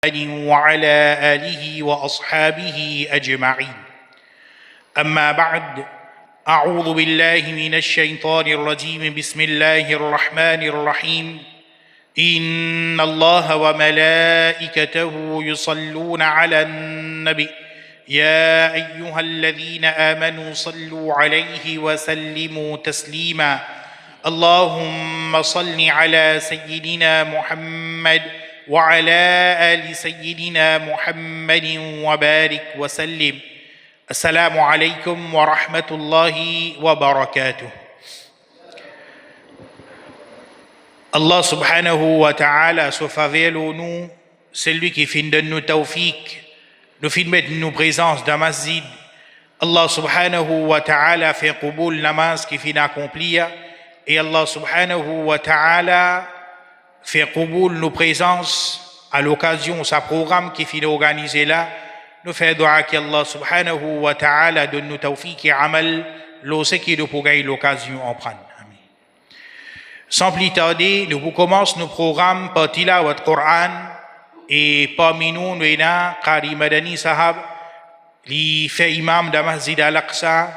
وعلى آله وأصحابه أجمعين. أما بعد، أعوذ بالله من الشيطان الرجيم. بسم الله الرحمن الرحيم. إن الله وملائكته يصلون على النبي يا أيها الذين آمنوا صلوا عليه وسلموا تسليما. اللهم صل على سيدنا محمد وعلى آل سيدنا محمد وبارك وسلم. السلام عليكم ورحمة الله وبركاته. Allah subhanahu wa ta'ala se favelle nous, c'est lui qui fait de nous tawfiq, nous fait mettre nous présence dans masjid. Allah subhanahu wa ta'ala fait qubul namaz qui fait accomplir, et Allah subhanahu wa ta'ala fait qubul nos présences à l'occasion de sa programme qui fait organiser là. Nous faisons dua qu'Allah subhanahu wa ta'ala donne nous tawfiq et amal, l'ose qui nous pour gagner l'occasion en prendre. Sans plus tarder, nous commençons nos programmes par tilawat Qur'an, et parmi nous, nous avons Qari Madani Sahab, qui fait imam de Masjid Al-Aqsa.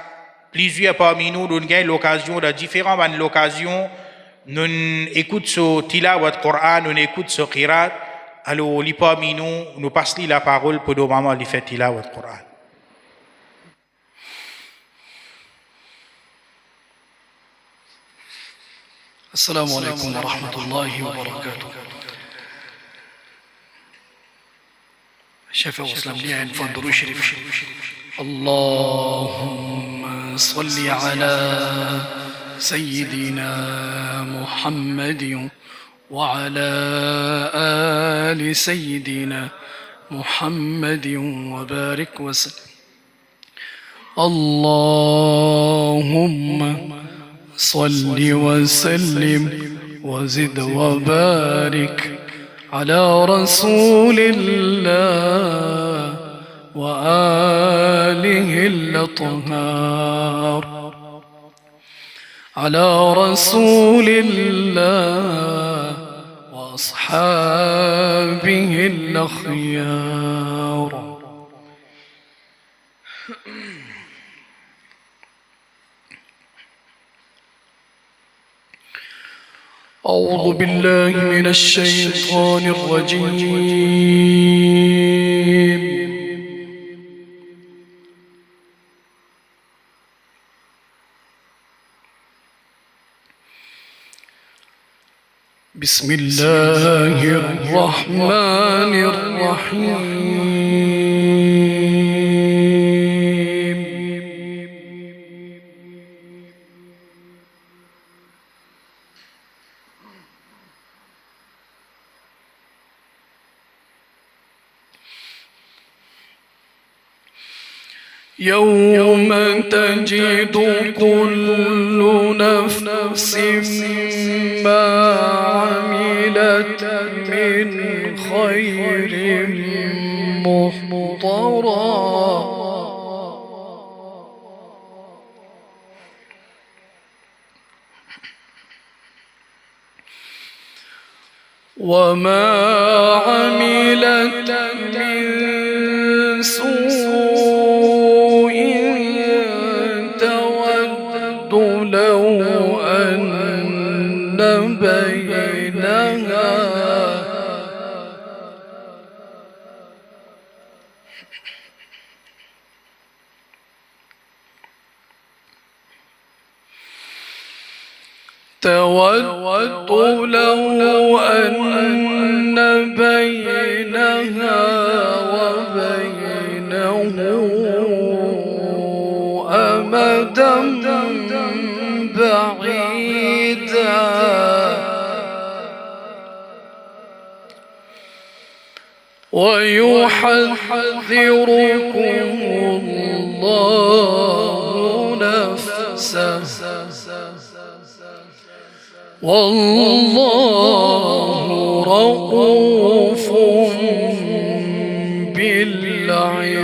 Plusieurs parmi nous, nous avons l'occasion, de différentes occasions, nous écoutons ce tilawat Qur'an, nous écoutons ce qirat. Alors, parmi nous, nous passons la parole pour nos mamans qui font tilawat Qur'an. السلام عليكم ورحمة الله وبركاته. شفا وسلم لي عن فندر شريف. اللهم صل على سيدنا محمد وعلى آل سيدنا محمد وبارك وسلم. اللهم صل وسلم وزد وبارك على رسول الله وآله الأطهار، على رسول الله وأصحابه الأخيار. أعوذ بالله من الشيطان الرجيم. بسم الله الرحمن الرحيم. يوم تجد كل نفس ما عملت من خير محضرا وما عملت من سوء لو أن بينها تود لو أن بينها وبينه أمدا بعيدا ويحذركم الله نفسه والله رؤوف بالعباد.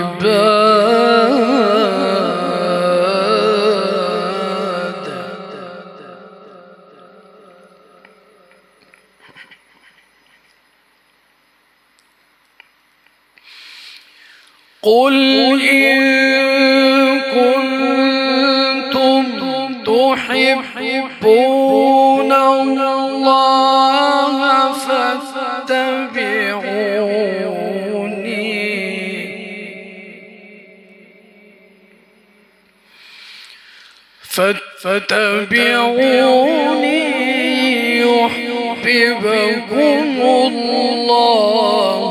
قل إن كنتم تحبون الله فاتبعوني يحببكم الله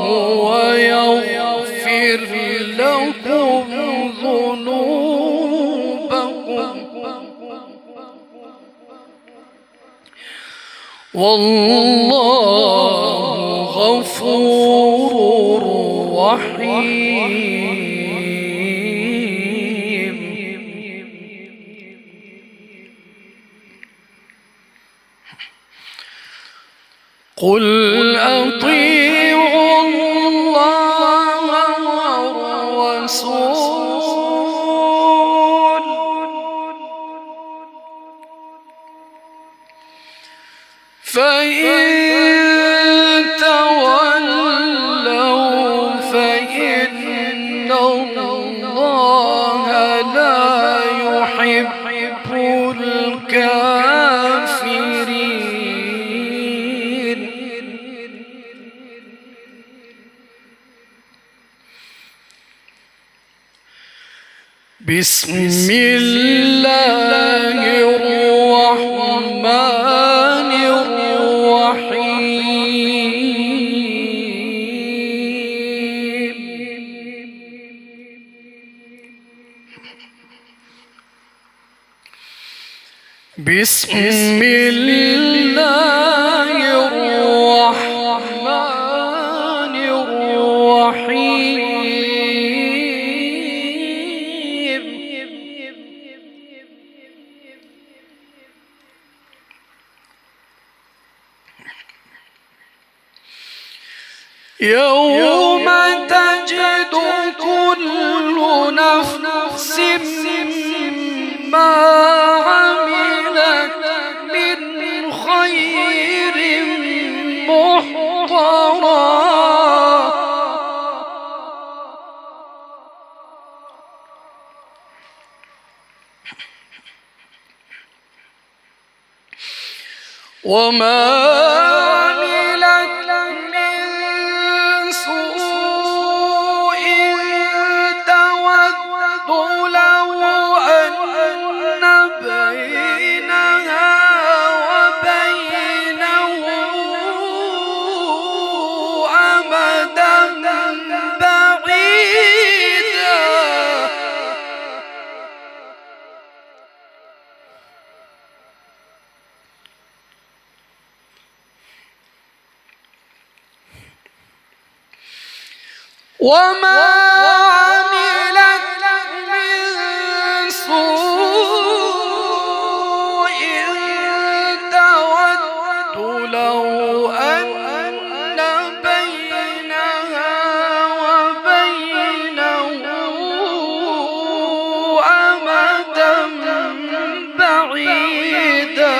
ويغفر لكم ذنوبكم والله غفور رحيم. قل أطيعوا الله والرسول فإن تولوا فإن الله لا يحب الكافرين. بسم الله الرحمن الرحيم. بسم الله الرحمن الرحيم. يوم تجد كل نفس ما عملت من خير محضرا وما عملت من سوء تود لو أن بينها وبينه أمدا بعيدا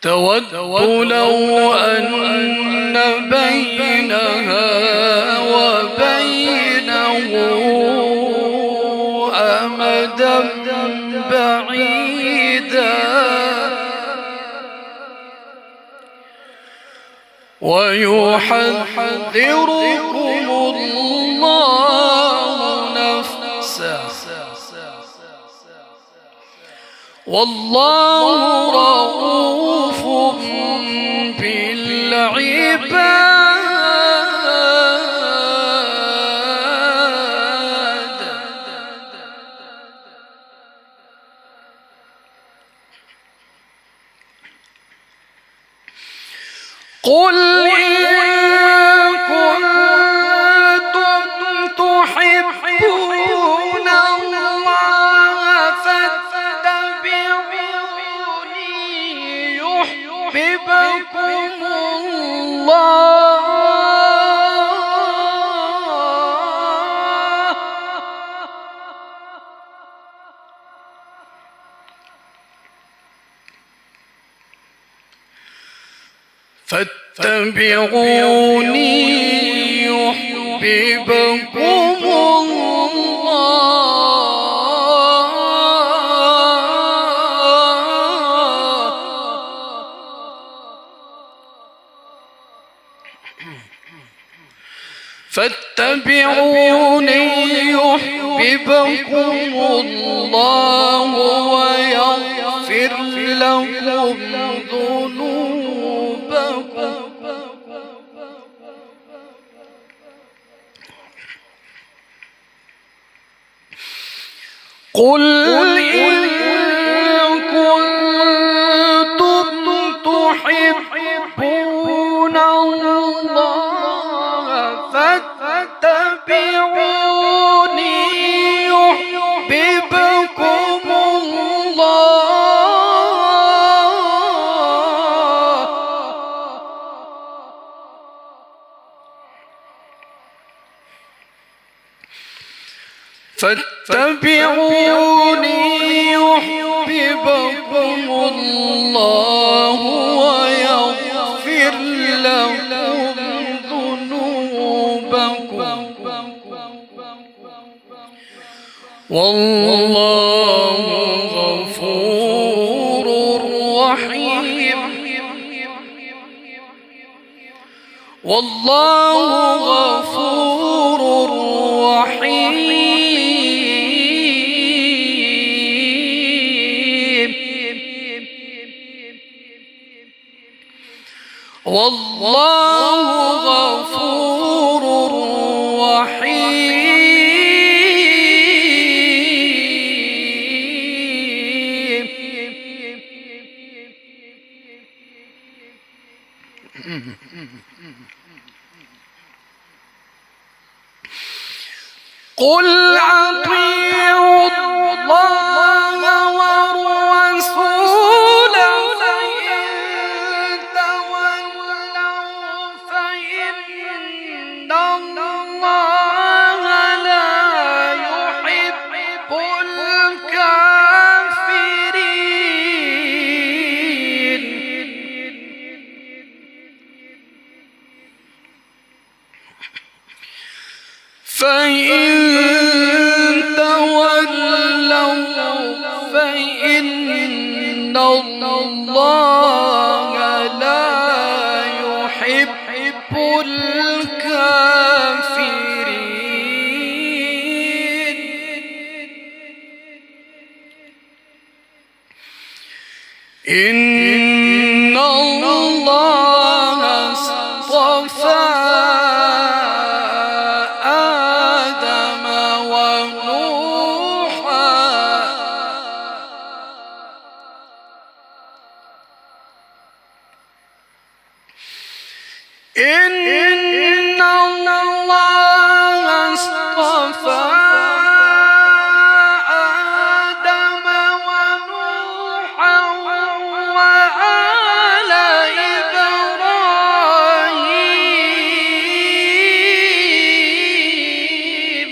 تود لو أن بينها وبينه أمدا بعيدا ويحذركم الله نفسه والله رؤوف بالعباد. قل إن كنتم تحبون الله فاتبعوني يحببكم الله فاتبعوني يحببكم فاتبعوني يحببكم الله ويغفر لكم ذنوبكم قل إن كنتم تحبون الله فاتبعوني يحببكم الله فاتبعوني يحببكم الله ويغفر لكم ذنوبكم والله غفور رحيم والله غفور رحيم والله غفور رحيم قل أطيعوا الله والرسول فإن تولوا فإن الله لا يحب الكافرين فإن تولوا فإن الله لا يحب الكافرين إن الله اصطفى إن الله اصطفى آدم ونوحا وآل إبراهيم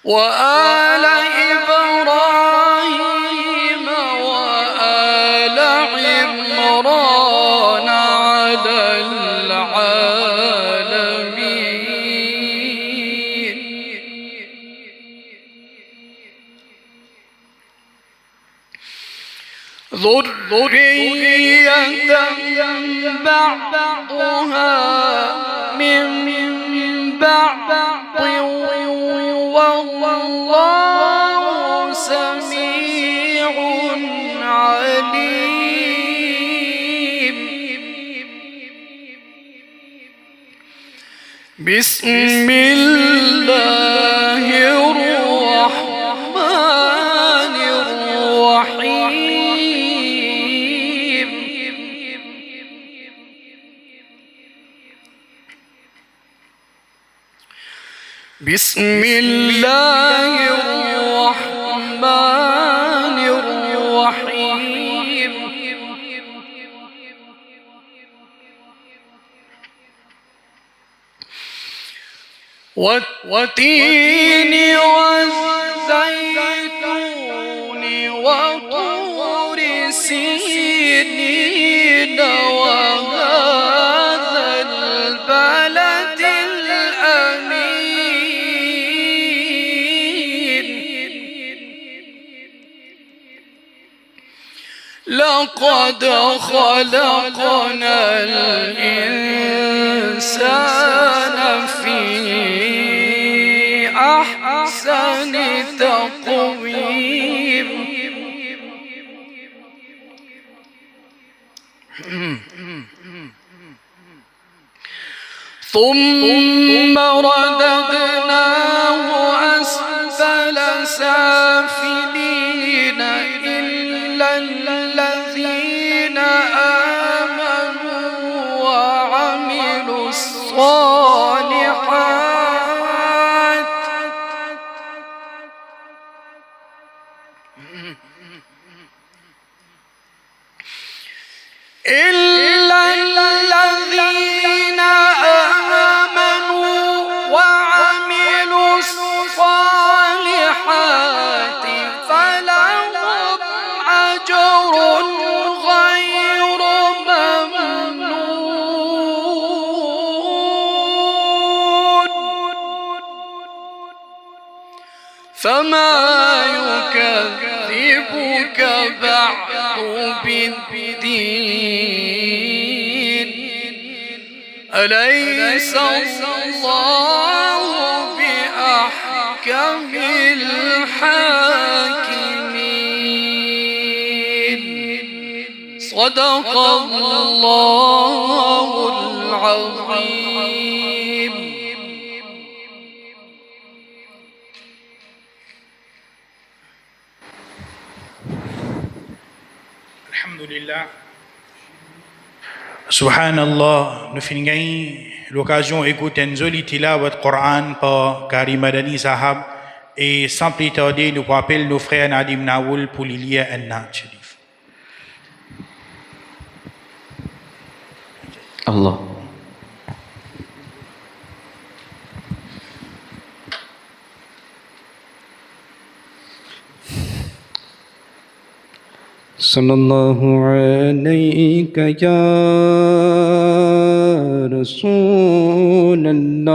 وآل إبراهيم وآل عمران على العالمين ذرية بعضها من بعض والله سميع عليم بسم الله الرحمن الرحيم بسم الله الرحمن الرحيم والتين والزيتون لقد خلقنا الإنسان في أحسن تقويم ثم رددناه أسفل سافلين إلا الذين آمنوا وعملوا الصالحات إلا الذين آمنوا وعملوا الصالحات فلهم أجر غير ممنون فما يكذبك بعد بالدين أليس الله بأحكم الحاكمين صدق الله العظيم. Alhamdulillah. Subhanallah, nous finissons l'occasion d'écouter une jolie tilawat Coran par Karim Madani Sahab et sans plus tarder, nous rappelons nos frères Nadim Naoul pour les lire un Naat Sharif. Allah. صلی اللہ علیک یا رسول اللہ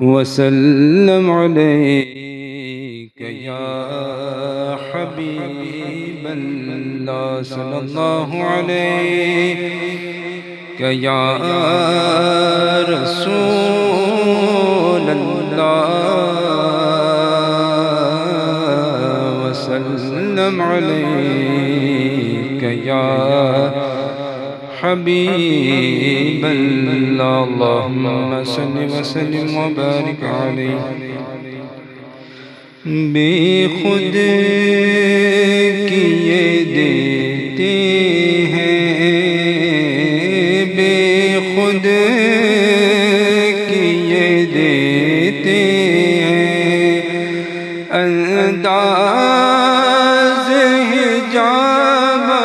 وسلم علیک یا حبیب اللہ صلی اللہ علیک یا رسول اللہ وسلم علیک یا حبیب اللہ اللہم صل وسلم وبارک علیہ بے خود کیے دیتے ہیں بے خود کیے دیتے ہیں انداز حجابنا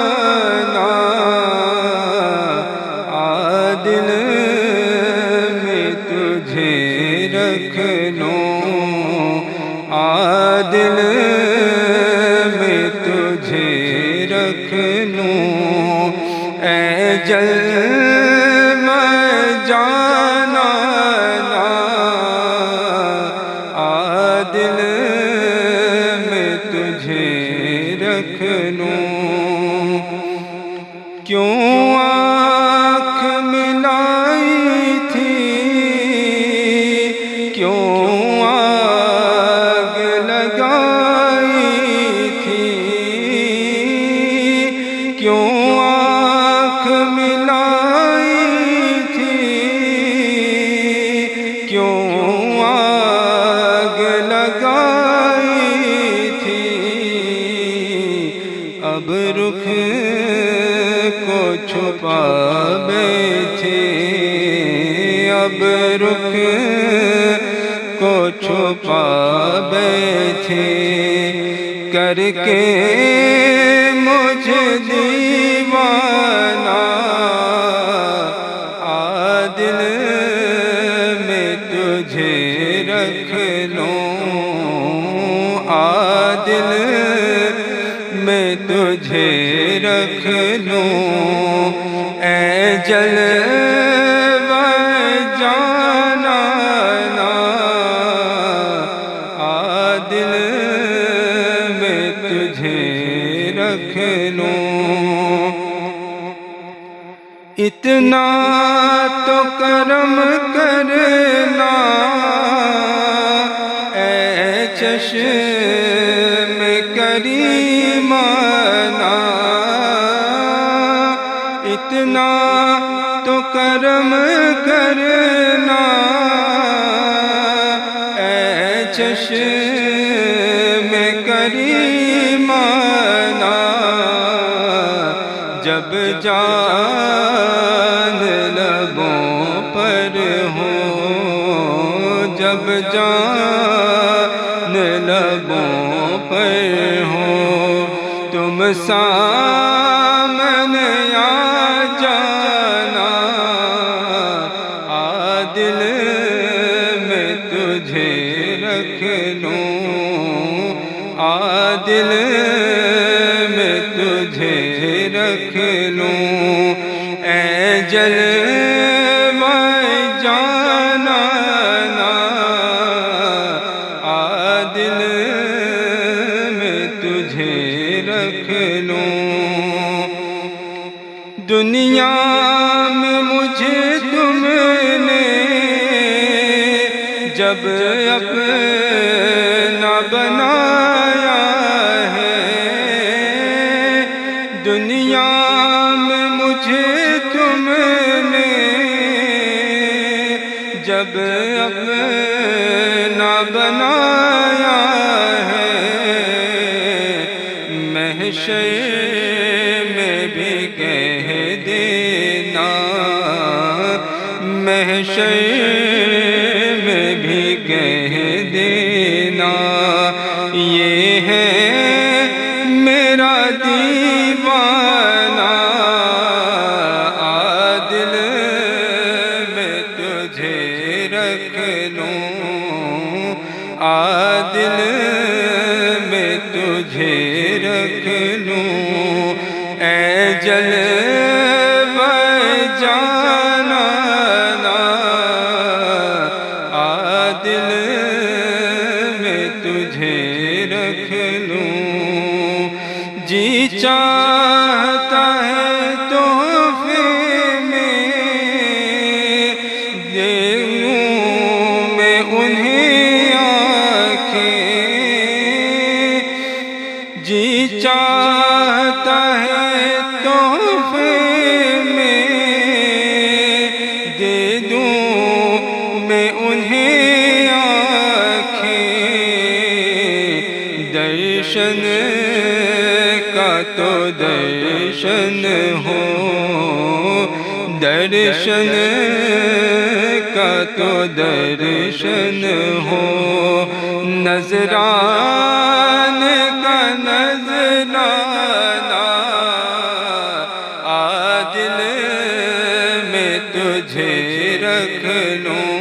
عادل میں تجھے رکھ لوں عادل میں تجھے رکھ لوں اے جلوہ جانا عادل میں تجھے رکھ لوں کیوں آنکھ ملائی تھی کیوں آگ لگائی تھی کیوں آنکھ ملائی تھی کیوں آگ لگائی تھی اب رخ کو چھپا بیٹھے اب رخ کو چھپا بیٹھے کر کے مجھے دیوانہ عادل میں تجھے رکھ لوں عادل میں تجھے رکھ لوں اے جلوہ جانا عادل میں تجھے اتنا تو کرم کرنا اے چشم کریمانہ، اتنا تو کرم کرنا اے چشم کریمانہ، جب جان لبوں پر ہو، جب جان لبوں پر ہو، تم سامنے آ جانا، دل میں تجھے رکھ لوں، دل میں تجھے رکھ لوں، اے جلوہ جانانا، دل میں تجھے رکھ لوں۔ دنیا میں مجھے تم نے جب اپنا بنایا ہے، دنیا میں مجھے تم نے جب اپنا بنایا ہے، محشر میں بھی کہہ دینا، محشر میں بھی کہہ دینا، یہ ہے میرا دیوانہ، دل میں تجھے رکھ لوں، دل میں تجھے رکھ لوں، اے جلوہ جانانا، دل میں تجھے رکھ لوں، جی چاہتا ہے تحفے میں دے دوں میں انہیں آنکھیں، جی چاہتا ہے تحفے میں دے دوں میں انہیں آنکھیں، درشن کا تو درشن ہو، درشن کا تو درشن ہو، نذرانے کا نذرانہ، دل میں تجھے رکھ لوں،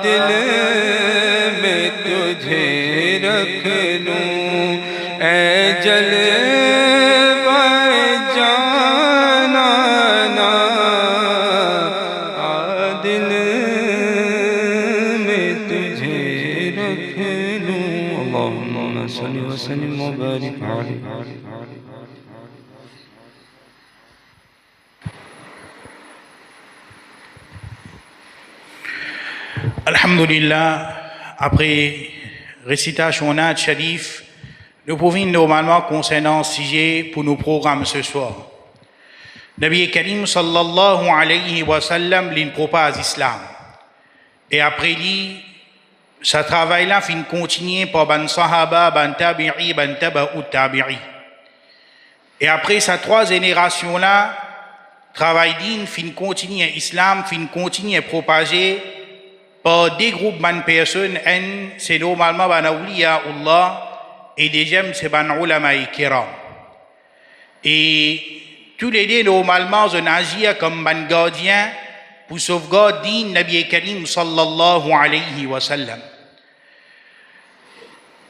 دل میں تجھے رکھ لوں، اے جلوہ جانانا، دل میں تجھے رکھ لوں۔ اللہم صلی وسلم وبارک علیہ۔ Alhamdulillah, après récitation d'un sharif, nous pouvons normalement concernant ce sujet pour nos programmes ce soir. Nabi Karim sallallahu alayhi wa sallam l'in propose l'islam. Et après lui, ce travail-là fin continuer par ban sahaba, ban tabi'i, ban taba'u tabi'i. Et après ces trois générations-là, travail din fin continuer l'islam, fin continuer à propager par des groupes de personnes, c'est normalement ban awliya Allah et deuxième c'est ban ulama kiram. Et tous les deux normalement on agit comme ban gardien pour sauvegarder Nabi Karim sallallahu alayhi wa sallam.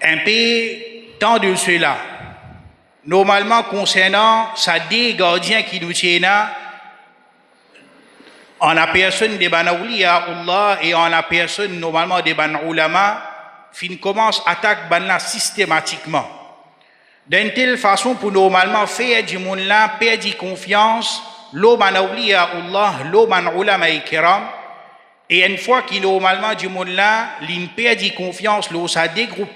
Un peu tant de cela. Normalement concernant ces deux gardiens qui nous tiennent, en la personne des ban awliya Allah et en la personne normalement des ban ulama, fin commence attaque ban là systématiquement. D'une telle façon pour normalement faire du monde là perdre confiance l'eau man awliya Allah, l'eau man ulama kiram, et une fois qu'il normalement du monde là, l'in perdit confiance, l'eau ça dégroupe,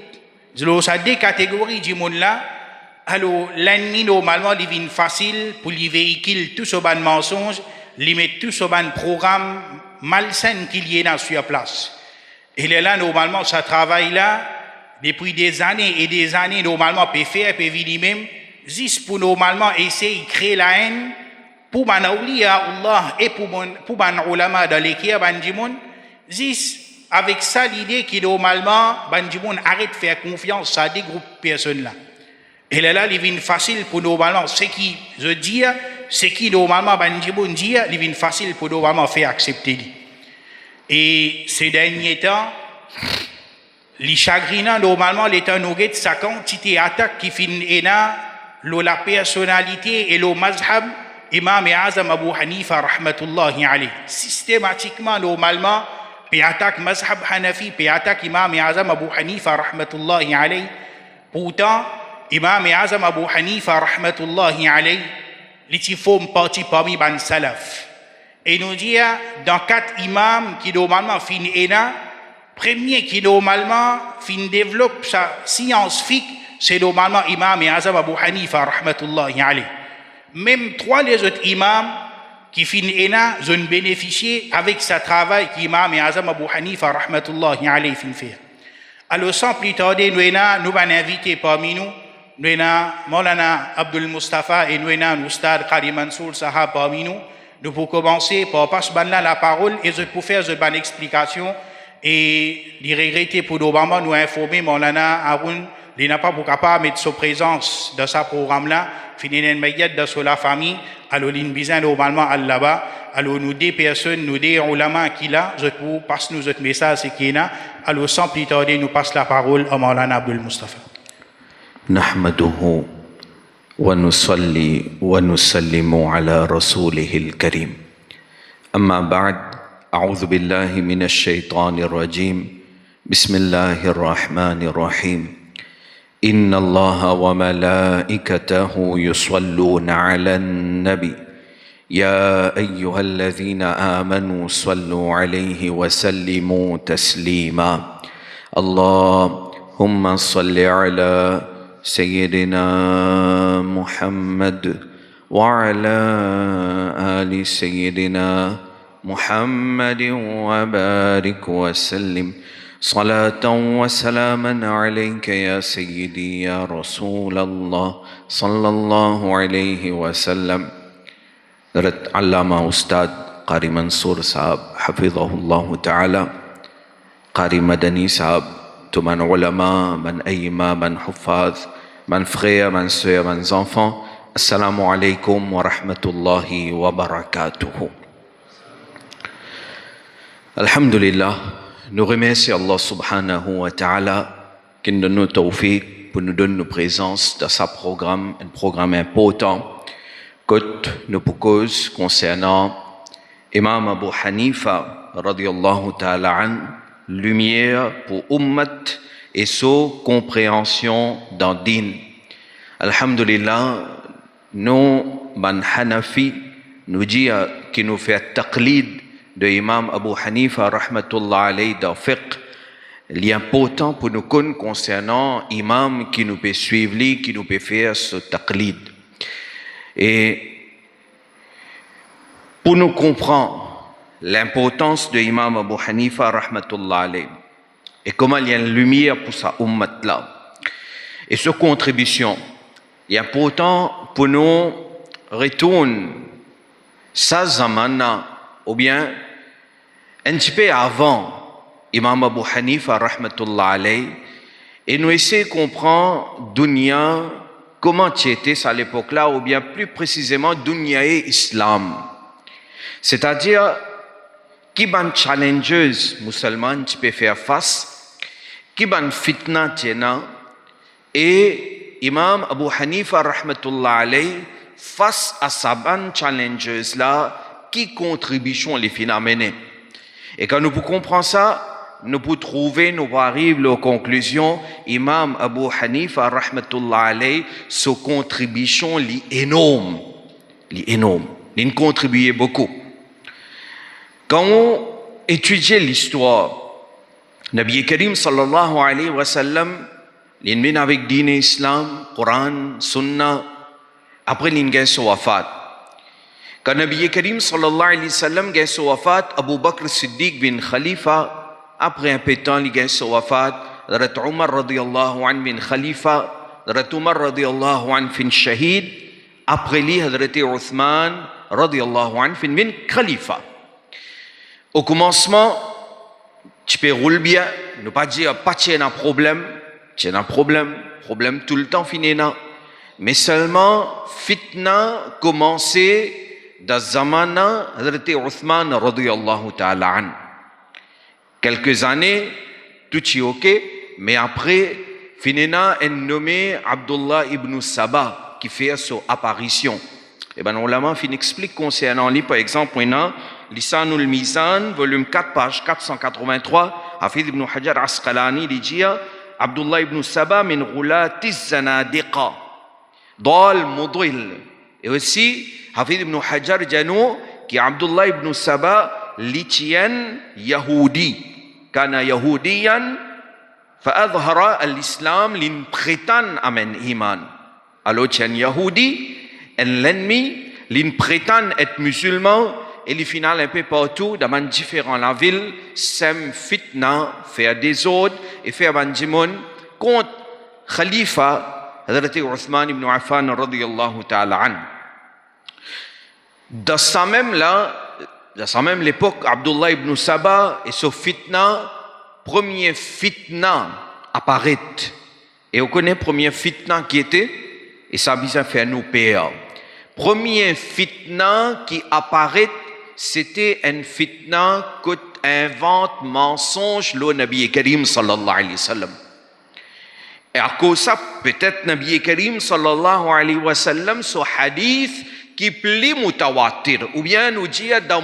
l'eau ça décatégorie du monde là, alors l'ennemi normalement il vient facile pour lui véhiculer tout ce ban mensonge, lui mettre tout ce ban programme malsain qu'il y a dans sur place. Et là normalement ça travaille là depuis des années et des années normalement peut faire peut vivre même juste pour normalement essayer de créer la haine pour man awliya Allah et pour man ulama dans l'équipe bandimoun juste avec ça l'idée qui normalement bandimoun arrête de faire confiance à des groupes de personnes là. Et là il vient facile pour normalement ce qui je dis ce qui normalement bandimoun dit il vient facile pour normalement faire accepter. Et ces derniers temps les chagrinants normalement l'état nous guette sa quantité d'attaques qui finit la personnalité et le mazhab Imam Azam Abu Hanifa rahmatullahi alayhi. Systématiquement normalement puis attaque mazhab Hanafi puis attaque Imam Azam Abu Hanifa rahmatullahi alayhi. Pourtant Imam Azam Abu Hanifa rahmatullahi alayhi il faut partie parmi ban salaf. Et nous dit dans 4 imams qui normalement finissent premier qui normalement développe sa scientifique, c'est normalement Imam Azam Abu Hanifa rahmatullahi alayhi. Même 3 les autres imams qui finissent ont bénéficié avec sa travail qu'Imam Azam Abu Hanifa rahmatullahi alayhi fait. Alors sans plus tarder, nous allons inviter parmi nous, Maulana Abdul Mustafa et nous allons Oustad Qari Mansour Sahab parmi nous. Nous pour commencer par passer la parole et pour faire une explication et les regretter pour nous informer Maulana Haroun il n'a pas pour capable mettre sa présence dans sa programme là finir médiat dans la famille alors il besoin normalement là-bas alors nous des personnes nous des ulama qui là je pour passe nous autre message c'est qui là alors sans plus tarder nous passe la parole à Maulana Abdul Mustafa. نحمده ونصلي ونسلم على رسوله الكريم أما بعد أعوذ بالله من الشيطان الرجيم بسم الله الرحمن الرحيم إن الله وملائكته يصلون على النبي يا أيها الذين آمنوا صلوا عليه وسلموا تسليما اللهم صل على سيدنا محمد وعلى آل سيدنا محمد وبارك وسلم صلاة وسلاما عليك يا سيدي يا رسول الله صلى الله عليه وسلم. علامة أستاذ قاري منصور صاحب حفظه الله تعالى قاري مدني صاحب من علماء من أئمة من حفاظ من frères من sœurs من enfants السلام عليكم ورحمة الله وبركاته. Alhamdulillah, nous remercions Allah subhanahu wa ta'ala qui nous donne nos tawfiq pour nous donner nos présences dans sa programme, un programme important que nous proposons concernant Imam Abu Hanifa radiyallahu ta'ala an, lumière pour ummat et sa compréhension dans din. Alhamdulillah, nous, ban Hanafi, nous dit qui nous fait taqlid de Imam Abu Hanifa rahmatullah alayhi dans fiqh, il est important pour nous connaître concernant Imam qui nous peut suivre, qui nous peut faire ce taqlid. Et pour nous comprendre l'importance de Imam Abu Hanifa rahmatullah alayhi et comment il y a une lumière pour sa ummat là et sa contribution, il est important pour nous retourner sa zamana ou bien un petit peu avant Imam Abu Hanifa rahmatullah alayhi et nous essayer de comprendre dunya comment c'était à l'époque là ou bien plus précisément dunya et islam, c'est-à-dire qui ban challenges musulmans tu peux faire face, qui ban fitna tiena et Imam Abu Hanifa rahmatullah alayhi face à sa ban challenges là qui contribution les phénomènes. Et quand nous comprenons ça, nous pouvons trouver, nous pouvons arriver aux conclusions, Imam Abu Hanifa rahmatullah alayhi, sa contribution est énorme. il contribuait beaucoup. Quand on étudiait l'histoire, Nabi Karim sallallahu alayhi wa sallam, il vient avec dîne islam, Coran, Sunna, après il gagne son wafat. Quand Nabi Karim sallallahu alayhi wa sallam gagne son wafat, Abu Bakr Siddiq bin Khalifa, après un peu de temps, il gagne son wafat, Hazrat Umar radiyallahu anhu bin Khalifa, Hazrat Umar radiyallahu anhu bin Shahid, après lui, Hazrat Uthman radiyallahu anhu bin Khalifa. Au commencement, tu peux rouler bien, ne pas dire pas qu'il y a un problème, tu as un problème tout le temps finina. Mais seulement, fitna commençait dans zamana Hazrat Uthman radiyallahu ta'ala an. Quelques années, tout est ok, mais après, finina est nommé Abdullah ibn Saba qui fait son apparition. Et ben, ulama fin explique concernant lui, par exemple, on a Lisanul Mizan, volume 4, page 483, Hafid ibn Hajar Asqalani, il dit Abdullah ibn Saba min ghulatiz zanadiqa, dal mudil. Et aussi, Hafid ibn Hajar Jano, qui Abdullah ibn Saba, l'itien Yahudi, kana Yahudiyan, fa'adhara al-Islam l'in prétend amen iman. Alors, tien Yahudi, l'ennemi, l'in prétend être musulman, et le final un peu partout, dans différentes villes, sem fitna, faire des ordres, et faire bandimon contre Khalifa, Hazrat Uthman ibn Affan radiyallahu ta'ala an. Dans sa même l'époque, Abdullah ibn Saba et son fitna, premier fitna apparaît. Et on connaît premier fitna qui était, et ça a besoin de faire nous payer. Premier fitna qui apparaît, c'était un fitna qui invente mensonge le Nabi Karim sallallahu alayhi wa sallam. Et à cause de ça, peut-être Nabi Karim sallallahu alayhi wa sallam, ce hadith qui plaît mutawatir, ou bien nous dire dans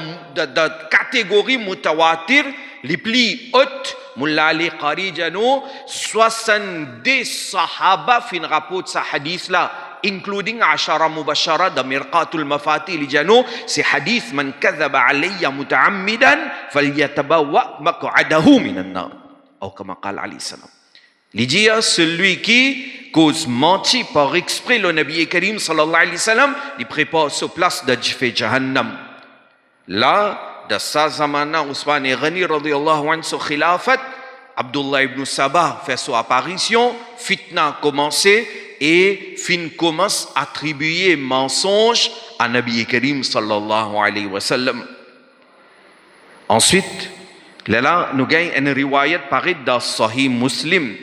catégorie mutawatir, les plus hautes, Mullah Ali Qari Jano, 70 sahaba fin rapport ce hadith là, including Ashara Mubashara da Mirqatul Mafati li Jano, c'est hadith man kadhaba alayya muta'ammidan falyatabawa maq'adahu minan nar. Ou comme qala alayhi salam. Il dit celui qui cause menti par exprès le Nabi Karim sallallahu alayhi wa sallam, il prépare sa place de Jahannam. Là, dans sa zamana, Ousmane Ghani radiyallahu anhu sa khilafat, Abdullah ibn Saba fait son apparition, fitna a commencé et fin commence à attribuer mensonge à Nabi Karim sallallahu alayhi wa sallam. Ensuite, là, nous gagnons une riwayat pareille dans Sahih Muslim.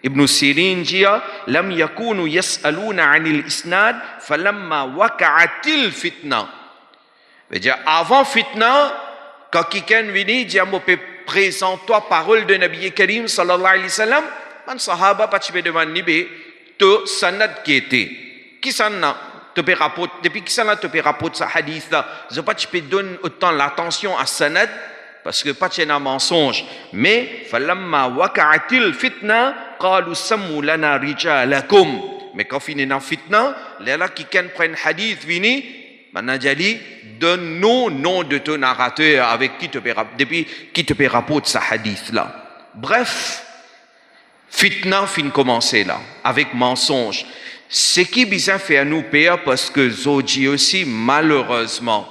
Ibn Sirin dit lam yakunu yas'aluna 'anil isnad falamma waqa'atil fitna. C'est-à-dire avant fitna, quand quelqu'un vient dire moi peux présenter parole de Nabi Karim sallallahu alayhi wa sallam, man sahaba pas tu peux demander be to sanad qui était qui sanna te peut rapporter depuis qui sanna te peut rapporter ce hadith là, je pas tu peux donner autant l'attention à sanad parce que pas tu un mensonge, mais falamma waqa'atil fitna qalu sammu lana rijalakum. Mais quand finit dans fitna, là qui quelqu'un prend hadith vini, maintenant jali donne-nous nom de ton narrateur avec qui te depuis qui te peut rapporter ce hadith là. Bref, fitna fin commencer là avec mensonge. Ce qui bizarre fait à nous payer parce que Zoji aussi malheureusement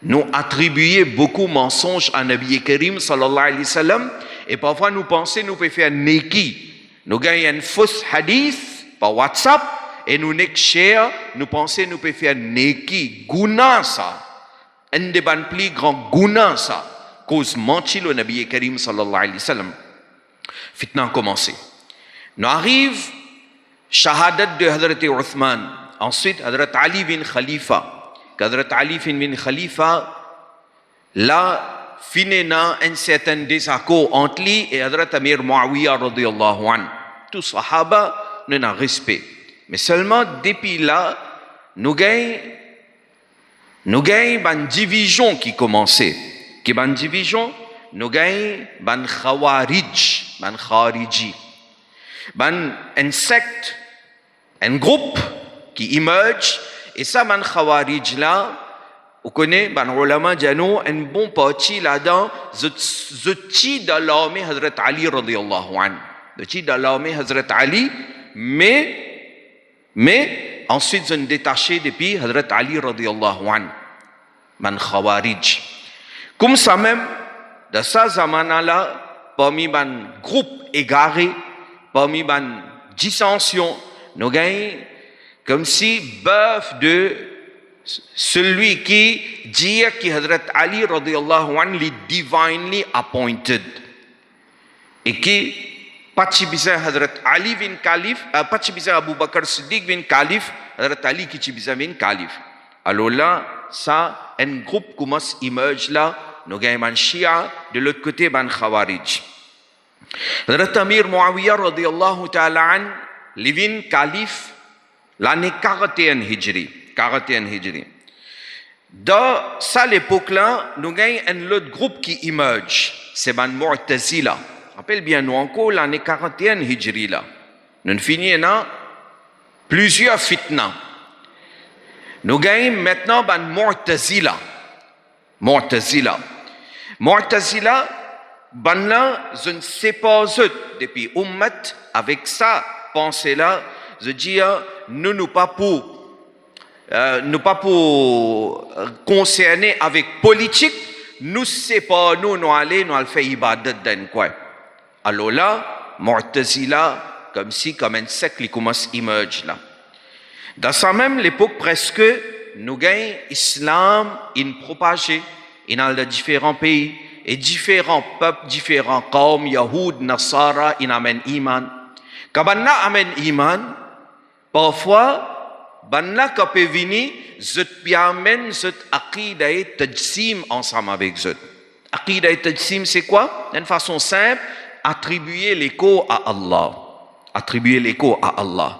nous attribuer beaucoup de mensonges à Nabi Karim sallallahu alayhi wa sallam et parfois nous pensons nous pouvons faire neki. Nous gagnons un faux hadith par WhatsApp et nous share, nous pensons nous pouvons faire neki, guna ça. Un des plus grands guna ça. Cause menti le Nabi Karim sallallahu alayhi wa sallam. Fitna a commencé. Nous arrive shahadat de Hazrat Uthman. Ensuite Hazrat Ali bin Khalifa. Hazrat Ali bin Khalifa, là, finina un certain désaccord entre lui et Hazrat Amir Muawiyah radiyallahu anhu. Tous sahaba, nous avons respect. Mais seulement depuis là, nous gagnons une division qui commençait. Qui est une division? Nous gagnons une khawarij, une khariji. Un secte, un groupe qui émerge Et ça, man khawarij là, vous connaissez, ban ulama jano, un bon parti là-dedans, zoti de l'armée Hazrat Ali radiyallahu anhu. Zoti de l'armée Hazrat Ali, mais ensuite, ils ont détaché depuis Hazrat Ali radiyallahu anhu. Man khawarij. Comme ça même, dans ce zamana-là, parmi ban groupe égaré, parmi ban dissension, nous gagnons comme si bœuf de celui qui dit que Hazrat Ali radiyallahu anhu est divinely appointed et qui pas bisa Hazrat Ali bin Khalif, pas bisa Abu Bakr Siddiq bin Khalif, Hazrat Ali qui bisa bin Khalif. Alors là, ça, un groupe commence à émerger là, nous gagnons un Shia, de l'autre côté, un Khawarij. Hazrat Amir Muawiyah radiyallahu ta'ala an, Livin Khalif, l'année 41 Hijri. 41 Hijri. Dans cette époque-là, nous gagnons un autre groupe qui émerge, c'est un Mu'tazila. Rappelle bien, nous encore l'année 41 Hijri là. Nous finissons plusieurs fitnas. Nous gagnons maintenant un Mu'tazila. Mu'tazila. Mu'tazila, ben là, je ne sais pas depuis Ummat, avec ça, pensée-là, je dis, nous pas pour concerner avec politique, nous c'est pas nous aller nous faire ibadat dans quoi. Alors là, Mu'tazila, comme un secte qui commence à émerger là. Dans ça même l'époque presque, nous gagnons l'islam in propagé dans les différents pays et différents peuples, différents qawm, Yahoud, Nasara, in amen iman. Quand on amen iman, parfois, banna ka peut venir, zut piamen zut aqida et tajsim ensemble avec zut. Aqida et tajsim c'est quoi? D'une façon simple, attribuer l'écho à Allah. Attribuer l'écho à Allah.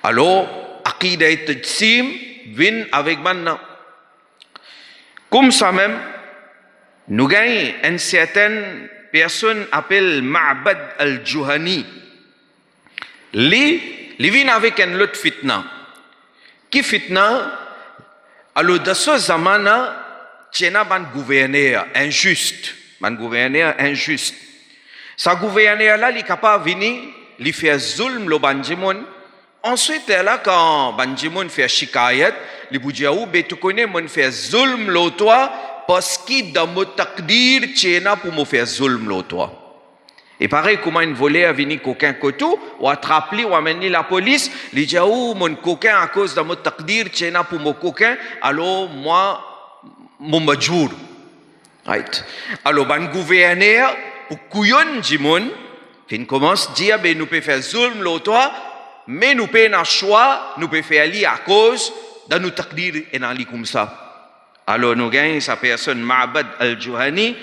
Alors, aqida et tajsim viennent avec banna. Comme ça même, nous gagnons une certaine personne appelée Ma'bad al-Juhani. Lui vient avec un autre fitna. Qui fitna? Alors, dans ce zamana, il y a un gouverneur injuste. Un gouverneur injuste. Ce gouverneur-là, il est capable de venir, il fait zulm le banjimon. Ensuite, là, quand banjimon fait shikayat, il dit, tu connais, mon fait zulm le toi, parce que dans mon takdir, tu es là pour me faire zulm le toi. Et pareil, comment un voleur a venu coquin koto, ou attraper, ou amener la police, il dit, mon coquin, à cause de mon takdir, tu es là pour mon coquin, alors moi, mon majjour. Right. Alors, ban gouverneur, pour couillon, Jimon, fin commence à dire, nous pouvons faire zulm le toi, mais nous pouvons un choix, nous pouvons faire ali à cause de nos takdir et ali comme ça. Alors nous gagnons sa personne Ma'bad al-Juhani,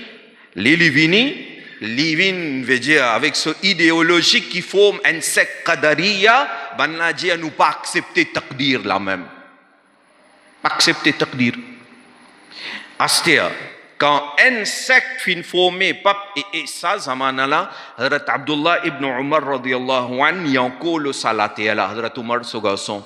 Livin veut dire avec ce idéologique qui forme un secte qadariya, ben là dit nous pas accepter takdir là même. Pas accepter takdir. Astia, quand un secte fin formé et ça zamana là, Hazrat Abdullah ibn Umar radiyallahu anhu yanko le salati ala Hazrat Umar ce garçon.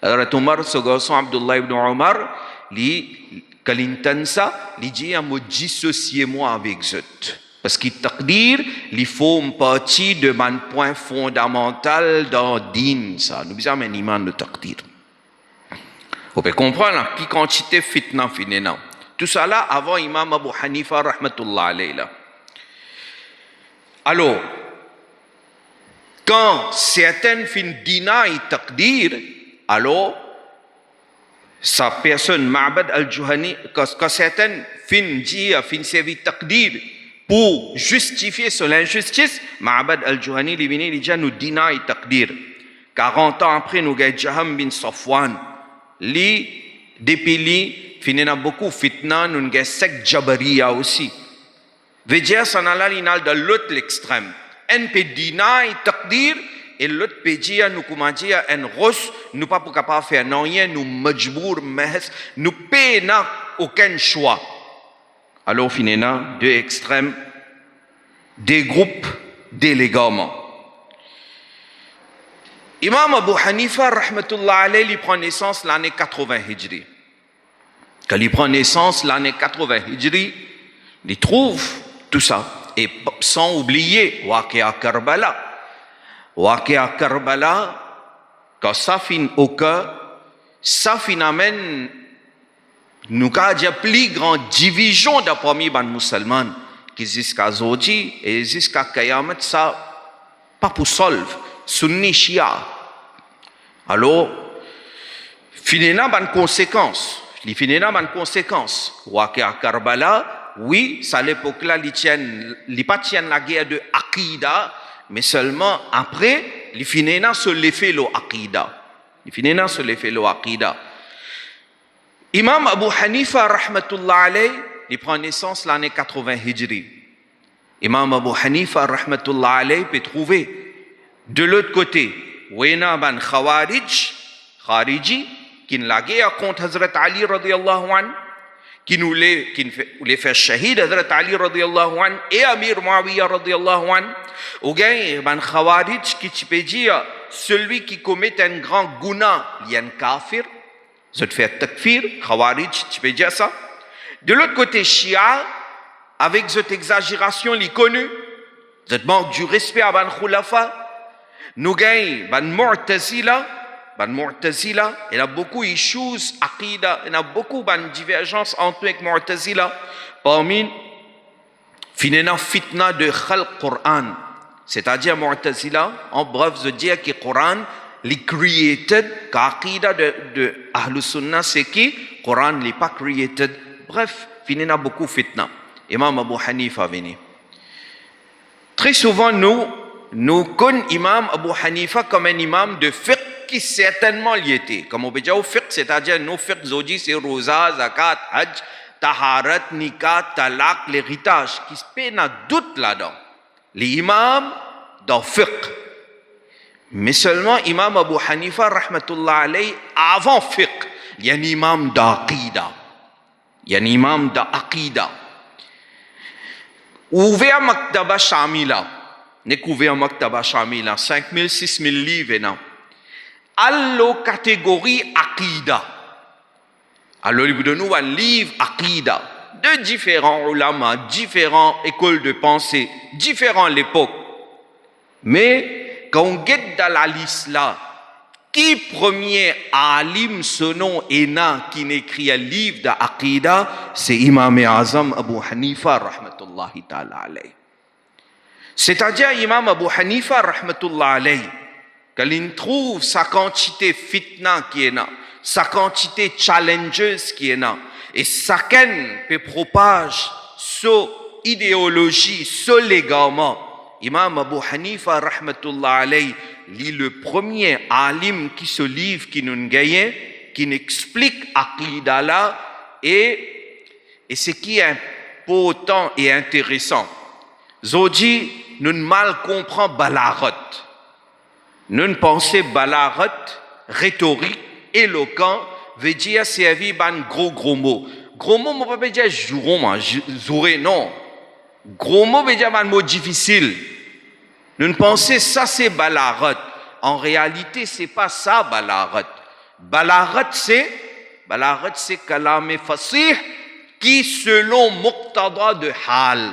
Hazrat Umar ce garçon Abdullah ibn Umar li kalintansa li dit me dissocier moi avec zut. Parce que takdir, il forme partie de mon point fondamental dans din ça. Nous avons un iman de takdir. Vous pouvez comprendre qui quantité fitna finena. Tout ça là avant Imam Abu Hanifa rahmatullah alayhi. Alors, quand certaines fin dina et takdir, alors sa personne Ma'bad al-Juhani, quand certaines fin dit, fin servir takdir, pour justifier son injustice, Ma'bad al-Juhani, il dit nous deny takdir. 40 ans après, nous avons Jaham bin Safwan. Depuis lui, il y a beaucoup de fitna, nous avons secte Jabariya aussi. Veut dire, ça n'a pas de l'autre extrême. Un peut deny takdir, et l'autre peut dire, nous comment dire, un roche, nous pas capable de faire rien, nous majbour, nous n'avons aucun choix. Alors, finalement, deux extrêmes, des groupes d'élégaments. Imam Abu Hanifa, rahmatullah alayhi, il prend naissance l'année 80 Hijri. Quand il prend naissance l'année 80 Hijri, il trouve tout ça. Et sans oublier Waqia Karbala. Waqia Karbala, quand ça finit au cœur, ça amène nous avons plus grande division de parmi les musulmans qui jusqu'à aujourd'hui et jusqu'à Kayamat, ça pas pour solve. Sunni Shia. Alors, finalement, bonne conséquence. Les finalement, bonne conséquence. Waqia Karbala, oui, ça à l'époque là, ils pas tiennent la guerre de Aqida, mais seulement après, les finalement se les fait le Aqida. Les finalement se les fait le Aqida. Imam Abu Hanifa, rahmatullah alayhi, il prend naissance l'année 80 Hijri. Imam Abu Hanifa, rahmatullah alayhi, peut trouver de l'autre côté, Wena ban Khariji, qui n'a guerre contre Hazrat Ali radiyallahu anhu, qui nous les fait shahid Hazrat Ali radiyallahu anhu et Amir Muawiyah radiyallahu anhu. Ou bien ban Khawarij qui peut dire celui qui commet un grand guna, il y a un kafir, ça te fait takfir, Khawarij, tu peux dire ça. De l'autre côté, Shia, avec cette exagération, les connus, cette manque du respect à ban Khulafa. Nous gagnons ban Mu'tazila, il y a beaucoup d'issues, Aqida, il y a beaucoup de divergences entre nous et Mu'tazila. Parmi, finalement, fitna de Khalq Qur'an, c'est-à-dire Mu'tazila, en bref, de dire que Qur'an, les created, qu'Aqida de Ahlus Sunnah, c'est qui? Qur'an n'est pas created. Bref, finalement, beaucoup de fitna. Imam Abu Hanifa venu. Très souvent, nous connaissons Imam Abu Hanifa comme un imam de fiqh qui certainement l'y était. Comme on peut dire au fiqh, c'est-à-dire nos fiqh zodi, c'est rosa, zakat, hajj, taharat, nikah, talaq, l'héritage, qui se fait un doute là-dedans. Les imams dans fiqh. Mais seulement Imam Abu Hanifa, rahmatullah alayhi, avant fiqh, il y a un imam d'aqida. Il y a un imam d'aqida. Ouvert Maktaba Shamila. N'est couvert Maktaba Shamila, 5 000, 6 000 livres. Allo catégorie Aqida. Alors, il vous donne un livre Aqida de différents ulama, différentes écoles de pensée, différentes époques. Mais quand on guette dans la liste là, qui premier alim ce nom Ena qui n'écrit un livre d'Aqida, c'est Imam Azam Abu Hanifa, rahmatullahi ta'ala alayhi. C'est-à-dire, Imam Abu Hanifa, rahmatullah alayhi, quand il trouve sa quantité fitna qui est là, sa quantité challengeuse qui est là, et chacun peut propager son idéologie, son légalement, Imam Abu Hanifa, rahmatullah alayhi, lit le premier alim qui se livre, qui nous gagne, qui nous explique Aqida là, et ce qui est important et intéressant. Zodi, nous mal comprend Balarat. Nous pensons Balarat, rhétorique, éloquent, veut dire servir ban gros mots. Gros mots, on ne peut pas dire jouré, non. Gros mots veut dire ban mot difficile. Nous pensons ça c'est Balarat. En réalité, c'est pas ça Balarat. Balarat c'est kalam fasih qui selon muqtada de hal.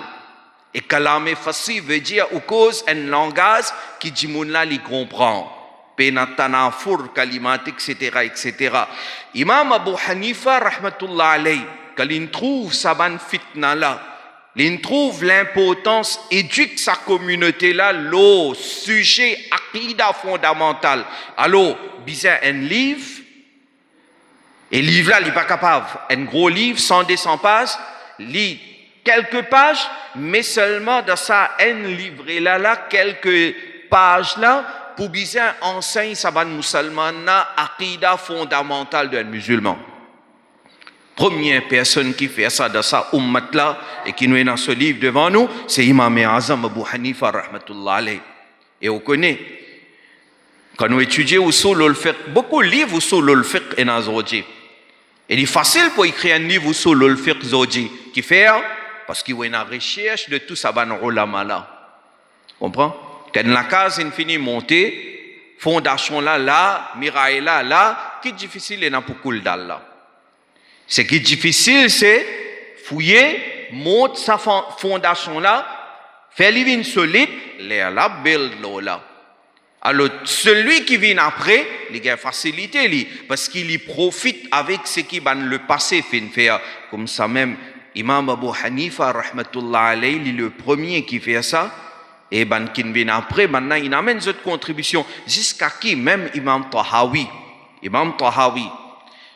Et kalam fasih veut dire ou cause un langage qui dit moun la li comprend. Penatanafur kalimat etc. Imam Abu Hanifa rahmatullah alayhi quand il trouve sa ban fitna là, il trouve l'importance éduque sa communauté là le sujet aqida fondamental. Alors, bizarre un livre et livre là il n'est pas capable un gros livre 100 pages, lit quelques pages, mais seulement dans ça, un livre là, quelques pages là, pour bien enseigner saban musulman, aqida fondamentale d'un musulman. Première personne qui fait ça dans sa ummat là, et qui nous est dans ce livre devant nous, c'est Imam Azam Abu Hanifa, rahmatullah alayhi. Et on connaît, quand nous étudions usul al-fiqh, beaucoup de livres usul al-fiqh et dans Zodji. Et il est facile pour écrire un livre usul al-fiqh Zodji, qui fait, parce qu'il y a une recherche de tout ça, ban ulama là. Comprends? Quand la case est finie montée, fondation là, miraille là, qui est difficile et n'a pas cool là. Ce qui est difficile, c'est fouiller, monter sa fondation là, faire l'ivine solide, là, build là. Alors, celui qui vient après, il a facilité, lui, parce qu'il y profite avec ce qui va le passé fin faire. Comme ça même, Imam Abu Hanifa, rahmatullah alayhi, il est le premier qui fait ça. Et ben, qui vient après, maintenant, il amène cette contribution. Jusqu'à qui, même Imam Tahawi.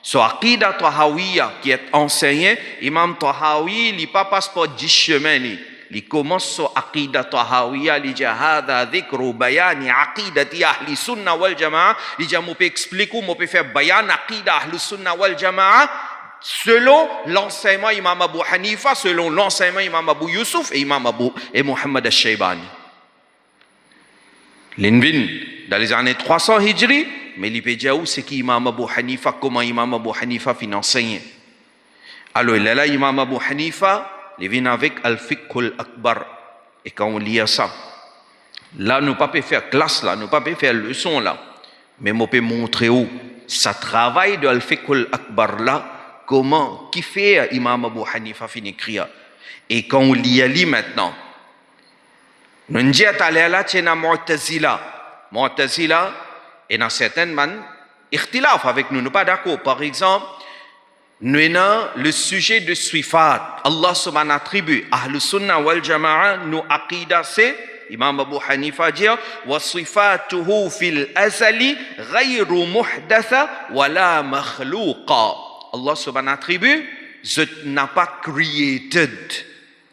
So, Aqida Tahawiyya, qui est enseigné, Imam Tahawi, il n'est pas passeport 10 chemins, il commence sur Aqida Tahawiyya, il dit Hada dhikru bayani aqidati ahli sunna wal jama'a. Il dit je peux expliquer, je peux faire bayan aqida ahli sunna wal jama'a selon l'enseignement Imam Abu Hanifa, selon l'enseignement Imam Abu Yusuf et Imam Abu et Muhammad al-Shaybani. L'invin dans les années 300 Hijri, mais il peut dire où c'est qui Imam Abu Hanifa, comment Imam Abu Hanifa fin enseigné. Alors il est là Imam Abu Hanifa, il vient avec Al-Fiqh al-Akbar. Et quand on lit ça, là, nous ne pouvons pas faire classe, là, nous ne pouvons pas faire leçon, là. Mais on peut montrer où ça travaille de Al-Fiqh al-Akbar, là, comment, qui fait Imam Abu Hanifa fin écrire. Et quand on lit maintenant, nous disons à là, c'est un Mu'tazila. Mu'tazila, et dans certaines man, ikhtilaf avec nous, nous pas d'accord. Par exemple, nous avons le sujet de Sifat. Allah subhanahu attribue. Ahlus Sunnah wal Jama'a, nous aqida c'est, Imam Abu Hanifa dit, wa sifatuhu fil azali ghayru muhdatha wa la makhluqa. Allah subhanahu attribue, je n'ai pas created.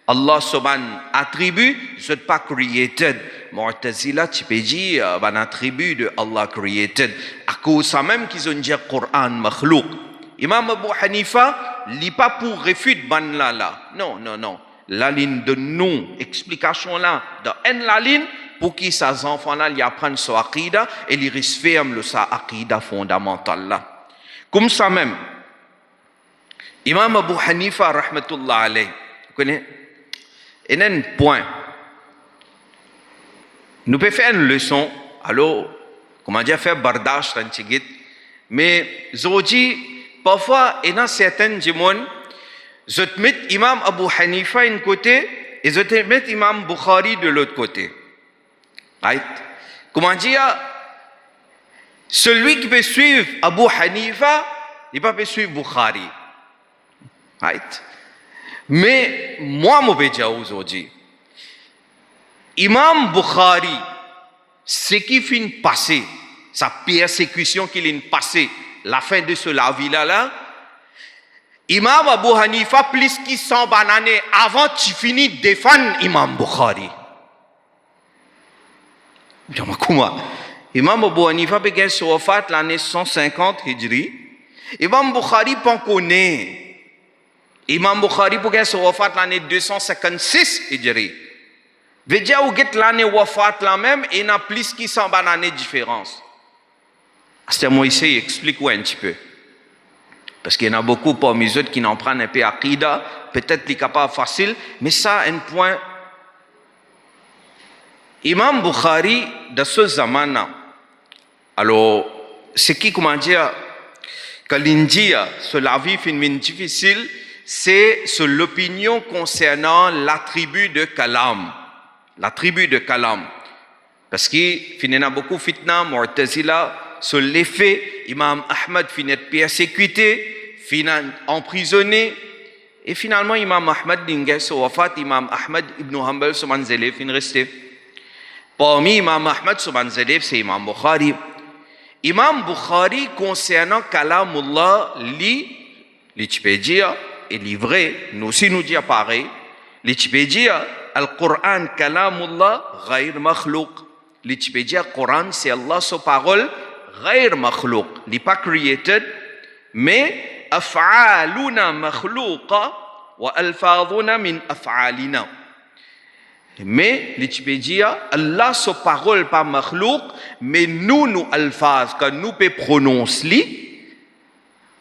Allah subhanahu attribue, je n'ai pas created. Mu'tazila, tu peux dire, un attribut de Allah created. À cause ça même qu'ils ont dit Coran makhlouq. Imam Abu Hanifa, il n'est pas pour réfuter ban là. Non. La ligne de non, explication là, dans la ligne, pour que ces enfants-là, ils apprennent son aqida et ils restent fermes sa aqida fondamentale là. Comme ça même, Imam Abu Hanifa, rahmatullah alayhi, vous connaissez, il y a un point. Nous pouvons faire une leçon, alors, comment dire, faire bardage, mais aujourd'hui, parfois, il y a certains gens, je te mets Imam Abu Hanifa d'un côté et je te mets Imam Bukhari de l'autre côté. Right? Comment dire? Celui qui peut suivre Abu Hanifa, il ne peut pas suivre Bukhari. Right? Mais moi, je peux dire aujourd'hui, Imam Bukhari, ce qui finit passer, sa persécution qu'il a passée, la fin de ce la-vie-là, Imam Abu Hanifa, plus qu'il 100 années avant, tu finis de défendre Imam Bukhari. Comment? Imam Abu Hanifa, il a wafat l'année 150 Hijri. Imam Bukhari, pas connaît. Imam Bukhari, il a wafat l'année 256 Hijri. Veut dire que l'année wafat la même, il y a plus qu'il 100 années de différence. C'est moi ici, explique-moi un petit peu. Parce qu'il y en a beaucoup parmi eux qui n'en prennent un peu aqida, peut-être les capables facile, mais ça, un point. Imam Bukhari, de ce zaman, alors, ce qui, comment dire, que l'India, sur la vie difficile, c'est sur l'opinion concernant l'attribut de Kalam. L'attribut de Kalam. Parce qu'il y en a beaucoup fitna, Mu'tazila, sur l'effet, Imam Ahmad finit persécuté, finit emprisonné, et finalement Imam Ahmad dingue sur wafat, Imam Ahmad ibn Hanbal sur Manzelef finit resté. Parmi Imam Ahmad sur Manzelef, c'est Imam Bukhari. Imam Bukhari concernant Kalamullah, l'Ichpédia est livré, nous aussi nous dit pareil, l'Ichpédia, Al-Qur'an Kalamullah, Ghayr Makhlouq. L'Ichpédia, Qur'an, c'est Allah sa parole, غير مخلوق, il n'est pas created, mais أفعالنا مخلوقة وألفاظنا من أفعالنا. Mais l'Ichpédia, Allah sa parole pas makhlouq, mais nous alphaz que nous peut prononcer,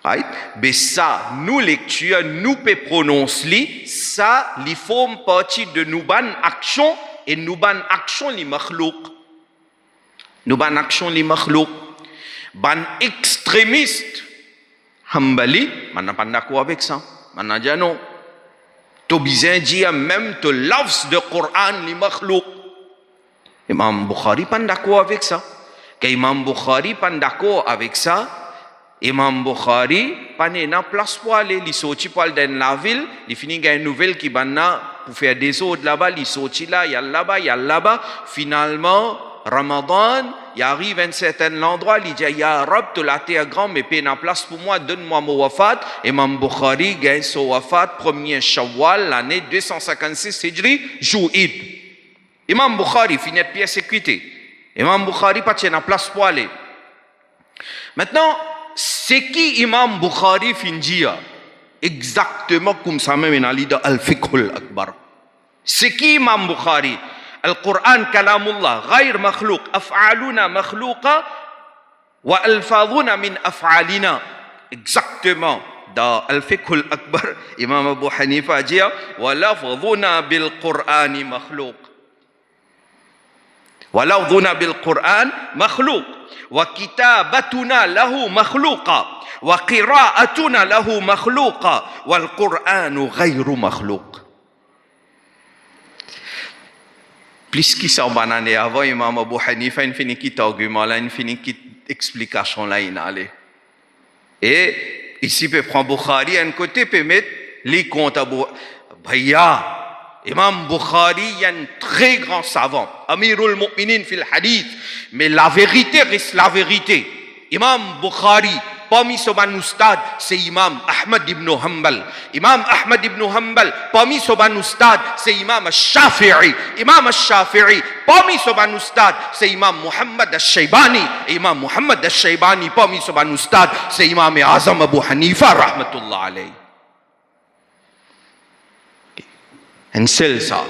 right? Mais ça, nous lecture, nous peut prononcer, ça, les forme partie de nous ban action et nous ban action les makhlouq. Nous ban action les makhlouk, ban extrémiste. Hanbali, maintenant pas d'accord avec ça. Maintenant dit non. Tu besoin dire même te lafz de Coran les makhlouk. Imam Bukhari pas d'accord avec ça. Que Imam Bukhari pas d'accord avec ça. Imam Bukhari pas na place pour aller, il sorti pour aller dans la ville, il finit une nouvelle qui banna pour faire des autres là-bas, il sorti là, il y a là-bas, finalement Ramadan, il arrive à un certain endroit, il dit ya Rab, tu la terre grand mais pas na place pour moi, donne-moi mon wafat. Imam Bukhari gagne son wafat 1er Shawwal l'année 256 Hijri, jour Eid. Imam Bukhari finit de pièce sécurité. Imam Bukhari pas na place pour aller. Maintenant, c'est qui Imam Bukhari findia exactement comme ça même dans l'idée al-fiqh al-akbar. C'est qui Imam Bukhari? Al-Qur'an kalamullah غير مخلوق أفعالنا مخلوقة وألفاظنا من أفعالنا. Exactement dans al-fiqh al-akbar Imam Abu Hanifa dit ولفظنا بالقرآن مخلوق ولفظنا بالقرآن مخلوق وكتابتنا له مخلوقة وقراءتنا له مخلوقة والقرآن غير مخلوق. Plus qui s'en banane avant Imam Abu Hanifa, il finit qui argument là, il finit qui explication là, il allait. Et ici peut prendre Bukhari un côté peut mettre les comptes à Bhaiya. Imam Bukhari est un très grand savant, Amirul Mu'minin fil hadith, mais la vérité reste la vérité. Imam Bukhari, parmi son ustad, c'est Imam Ahmad ibn Hanbal. Imam Ahmad ibn Hanbal, parmi son ustad, c'est Imam al-Shafi'i. Imam al-Shafi'i, parmi son ustad, c'est Imam Muhammad al-Shaybani. Imam Muhammad al-Shaybani, parmi son ustad, c'est Imam Azam Abu Hanifa, rahmatullah alayhi. Un seul ça.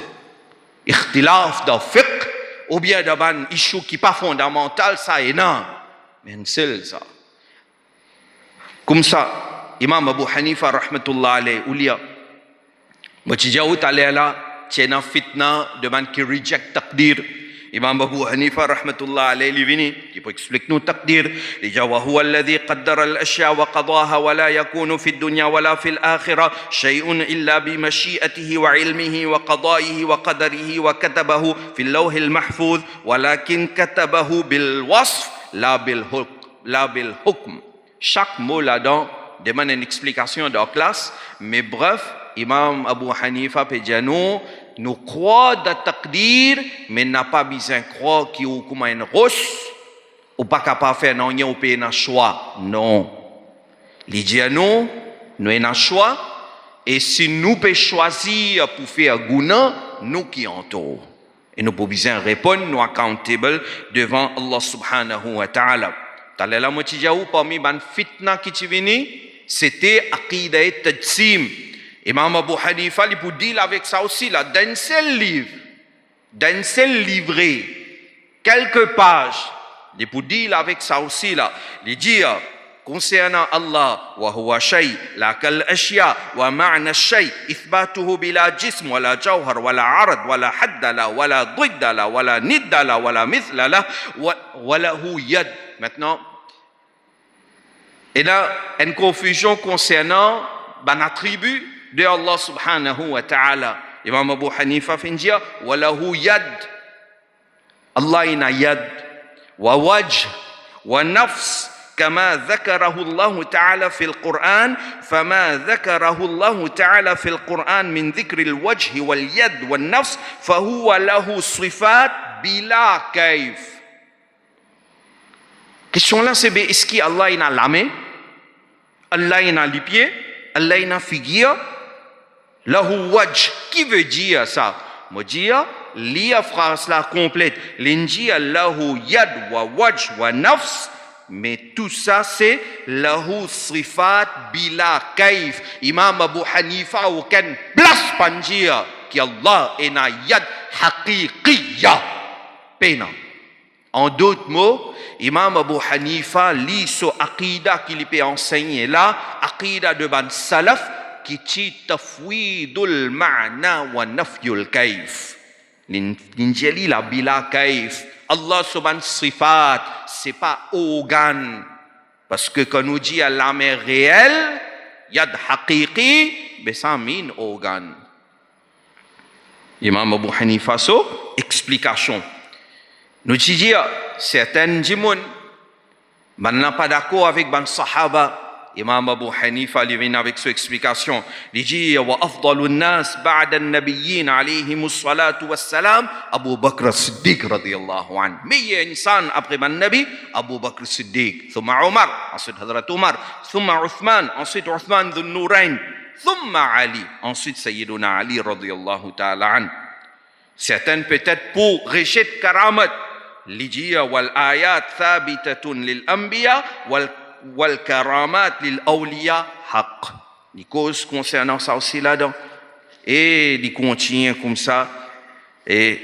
Ikhtilaf de fiqh ou bien d'un issue qui n'est pas fondamental, ça est non. Mais un seul ça. Comme ça, Imam Abu Hanifa rahmatullah alayhi ou liya. Moi tu dis où t'allais là, tu es dans fitna demande qui reject taqdir. Imam Abu Hanifa rahmatullah alayhi li vini, qui peut expliquer nous taqdir. Il dit wa huwa alladhi qaddara al-ashya wa qadaha wa la yakunu fi ad-dunya wa la fi al-akhirah shay'un illa bi mashi'atihi wa ilmihi wa qada'ihi wa qadarihi wa katabahu fi al-lawh al-mahfuz walakin katabahu bil wasf la bil hukm. Chaque mot là-dedans demande une explication dans la classe, mais bref, Imam Abu Hanifa peut dire nous croyons dans le taqdir, mais n'a pas besoin de croire qu'il y a comme une roche, ou pas capable de faire non, ou pas un choix. Non. Il dit nous avons un choix, et si nous pouvons choisir pour faire gouna, nous qui en tort. Et nous pouvons besoin répondre, nous accountable devant Allah subhanahu wa ta'ala. T'allais la moitié ou parmi les fitna qui sont venus, c'était Aqidah et Tajsim. Imam Abu Hanifa, il peut dire avec ça aussi, là, d'un seul livret, quelques pages, il peut dire avec ça aussi, là, il dit, concernant Allah, wa huwa shay, la kal ashya, wa ma'na shay, ithbatuhu bila jism, wala jawhar, wala arad, wala haddala, wala diddala, wala niddala, wala mithlala, wala hu yad. Maintenant, il y a une confusion concernant un attribut de Allah subhanahu wa ta'ala. Imam Abu Hanifa findia walahu yad. Allah ina yad wa wajh wa nafs كما ذكره الله تعالى في القرآن فما ذكره الله تعالى في القرآن من ذكر الوجه واليد والنفس فهو له صفات بلا كيف. Question là c'est est-ce qu'Allah il a la main, Allah il a les pieds, Allah il a figure, lahu wajh, qui veut dire ça? Moi dire lia phrase là complète, l'inji lahu yad wa wajh wa nafs, mais tout ça c'est lahu sifat bila kaif. Imam Abu Hanifa aucune place pour dire qu'Allah il a yad haqiqiyya pena. En d'autres mots, Imam Abu Hanifa lit ce aqida qu'il peut enseigner là, aqida de ban salaf qui dit tafwidul ma'na wa nafyul kaif. L'injili la bila kaif. Allah subhanahu sifat, c'est pas organe. Parce que quand on dit Allah est réel, yad haqiqi, mais ça mine organe. Imam Abu Hanifa, so, explication. Nous disons, certains gens, maintenant pas d'accord avec les Sahaba. Imam Abu Hanifa, il vient avec son explication. Il dit, wa afdalun nas ba'da an-nabiyyin alayhimus salatu wassalam, Abu Bakr as-Siddiq radiyallahu anhu. Meilleur insan après le Nabi, Abu Bakr as-Siddiq. Thumma Omar, ensuite Hazrat Omar. Thumma Uthman, ensuite Uthman dhul Nourayn. Thumma Ali, ensuite Sayyiduna Ali radiyallahu ta'ala anhu. Certains peut-être pour rejeter karamat. Il dit, wal ayat thabitatun lil anbiya wal karamat lil awliya haq. Les causes concernant ça aussi là-dedans. Et il continue comme ça. Et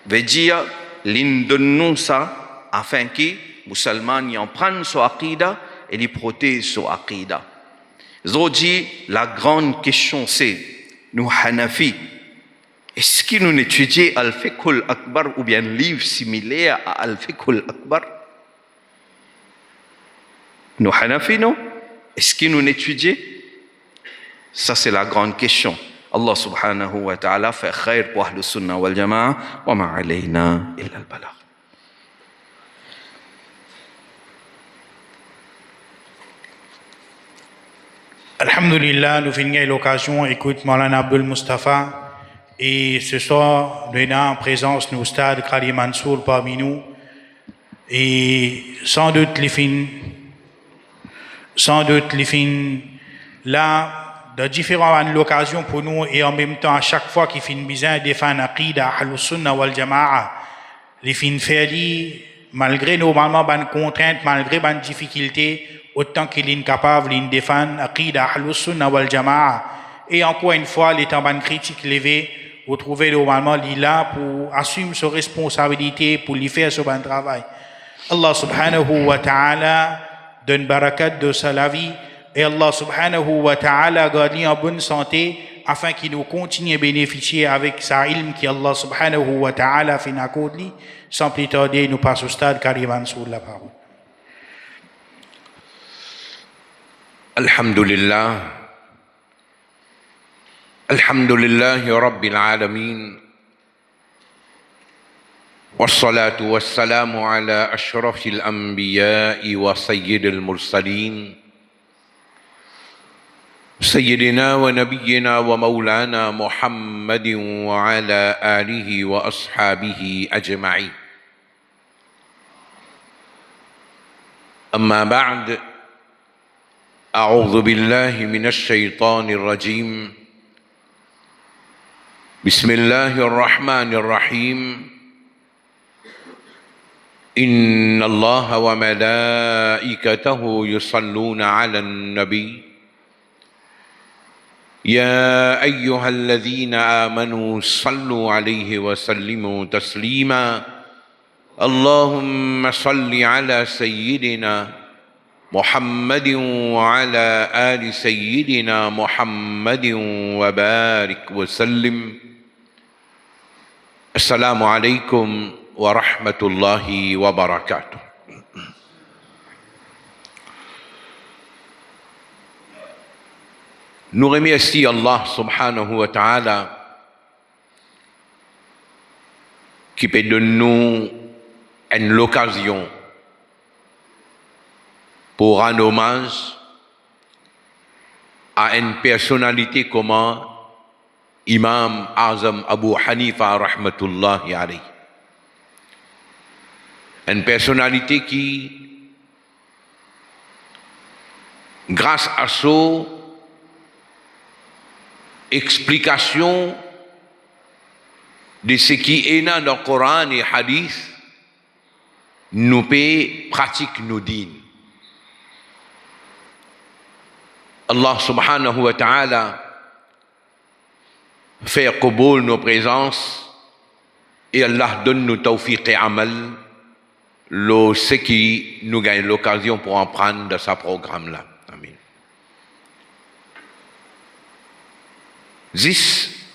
veut dire, il donne ça afin que les musulmans y en prennent sur aqida et les protègent sur aqida. Aujourd'hui, la grande question c'est, nous Hanafi, est-ce que nous étudions Al-Fiqh al-Akbar ou bien un livre similaire à Al-Fiqh al-Akbar? Nous Hanafi, non? Est-ce que nous étudions? Ça, c'est la grande question. Allah subhanahu wa ta'ala fait khair pour Ahlus Sunnah wal Jama'a wa ma alayna illa al-balagh. Alhamdulillah, nous finissons l'occasion, écoute Maulana Abdul Mustafa. Et ce soir, nous sommes en présence de Oustad Khali Mansour parmi nous. Et sans doute les fins là, de différentes occasions pour nous, et en même temps, à chaque fois qu'il finit besoin de faire un aqida Ahlus Sunnah wal Jama'a, les fins faire malgré normalement bonnes contraintes, malgré bonnes difficultés, autant qu'il est capable de défendre aqida Ahlus Sunnah wal Jama'a. Et encore une fois, les temps bonnes critiques levées, vous trouvez normalement là pour assumer ses responsabilités, pour lui faire ce bon travail. Allah subhanahu wa ta'ala donne barakat de sa vie et Allah subhanahu wa ta'ala garde en bonne santé afin qu'il nous continue à bénéficier avec sa ilm qui Allah subhanahu wa ta'ala fait n'accorde. Sans plus tarder, nous passons au stade Kariman sur la parole. Alhamdulillah. الحمد لله رب العالمين والصلاة والسلام على أشرف الأنبياء وسيد المرسلين سيدنا ونبينا ومولانا محمد وعلى آله وأصحابه أجمعين. أما بعد، أعوذ بالله من الشيطان الرجيم. بسم الله الرحمن الرحيم. إن الله وملائكته يصلون على النبي يا أيها الذين آمنوا صلوا عليه وسلموا تسليما. اللهم صل على سيدنا محمد وعلى آل سيدنا محمد وبارك وسلم. السلام عليكم ورحمة الله وبركاته. Nous remercions Allah subhanahu wa ta'ala qui peut donner une occasion pour rendre hommage à une personnalité comme Imam Azam Abu Hanifa rahmatullahi alayhi. Une personnalité qui, grâce à son explication de ce qui est dans le Coran et Hadith, nous peut pratiquer nos dînes. Allah subhanahu wa ta'ala fait qaboul nos présences et Allah donne nous tawfiq et amal, ce qui nous gagne l'occasion pour en prendre de ce programme-là. Amen. 10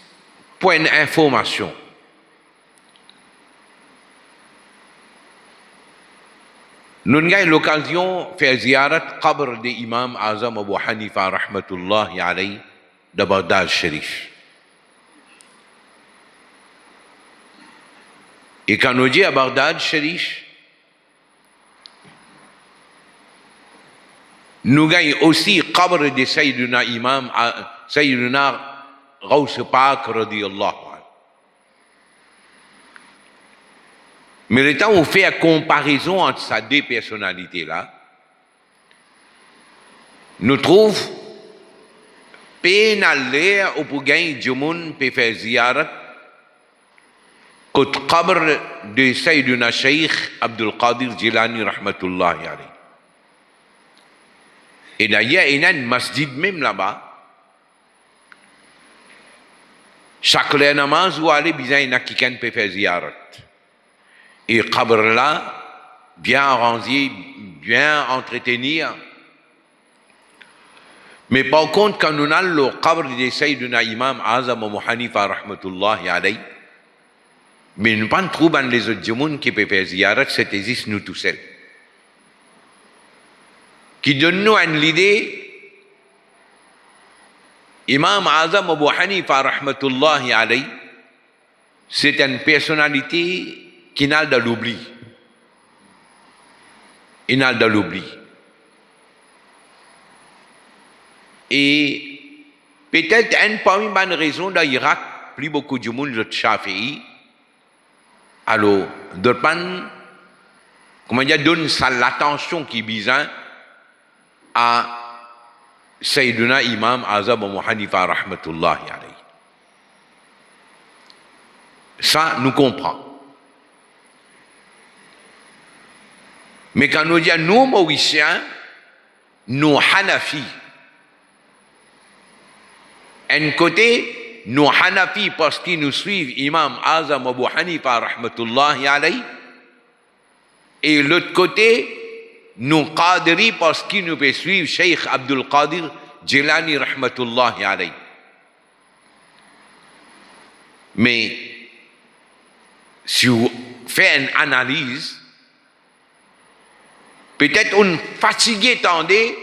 points d'information. Nous avons eu l'occasion de faire ziyarat qabr de l'imam Azam Abu Hanifa rahmatullahi alayhi de Bagdad Sharif. Et quand nous dit à Bagdad Sharif, nous avons aussi le qabr de Sayyidina Imam Sayyidina Ghaus Pak radiyallahu anhu. Mais le temps où on fait la comparaison entre ces deux personnalités-là, nous trouvons pénal ou pour gagner du monde peut faire ziyarat côté qabr de Sayyidina Cheikh Abdul Qadir Jilani rahmatullahi alayhi. Et d'ailleurs, il y a un masjid même là-bas. Chaque namaz où aller, il y a quelqu'un qui peut faire ziyarat. Et le qabr là, bien arrangé, bien entretenu. Mais par contre, quand on a le qabr de Sayyidina Imam Azam Abu Hanifa rahmatullahi alayhi, mais nous ne trouvons pas les autres gens qui peuvent faire ziyarat, c'est juste nous tout seuls. Qui donne nous une idée, Imam Azam Abu Hanifa rahmatullahi alayhi, c'est une personnalité qui n'a de l'oubli. Il n'a de l'oubli. Et peut-être une parmi les raisons dans l'Irak, plus beaucoup de monde de Shafi'i, alors, d'autres comment dire, donne ça l'attention qui est besoin à Sayyiduna Imam Azam Abu Hanifa rahmatullahi alayhi. Ça, nous comprenons. Mais quand nous disons nous, Mauriciens, nous, Hanafi, un côté, nous, Hanafi, parce qu'ils nous suivent Imam Azam Abu Hanifa rahmatullahi alayhi, et l'autre côté, nous, Qadiri, parce qu'ils nous suivent Cheikh Abdul Qadir Jilani rahmatullahi alayhi. Mais, si vous faites une analyse, peut-être on fatigué tendez,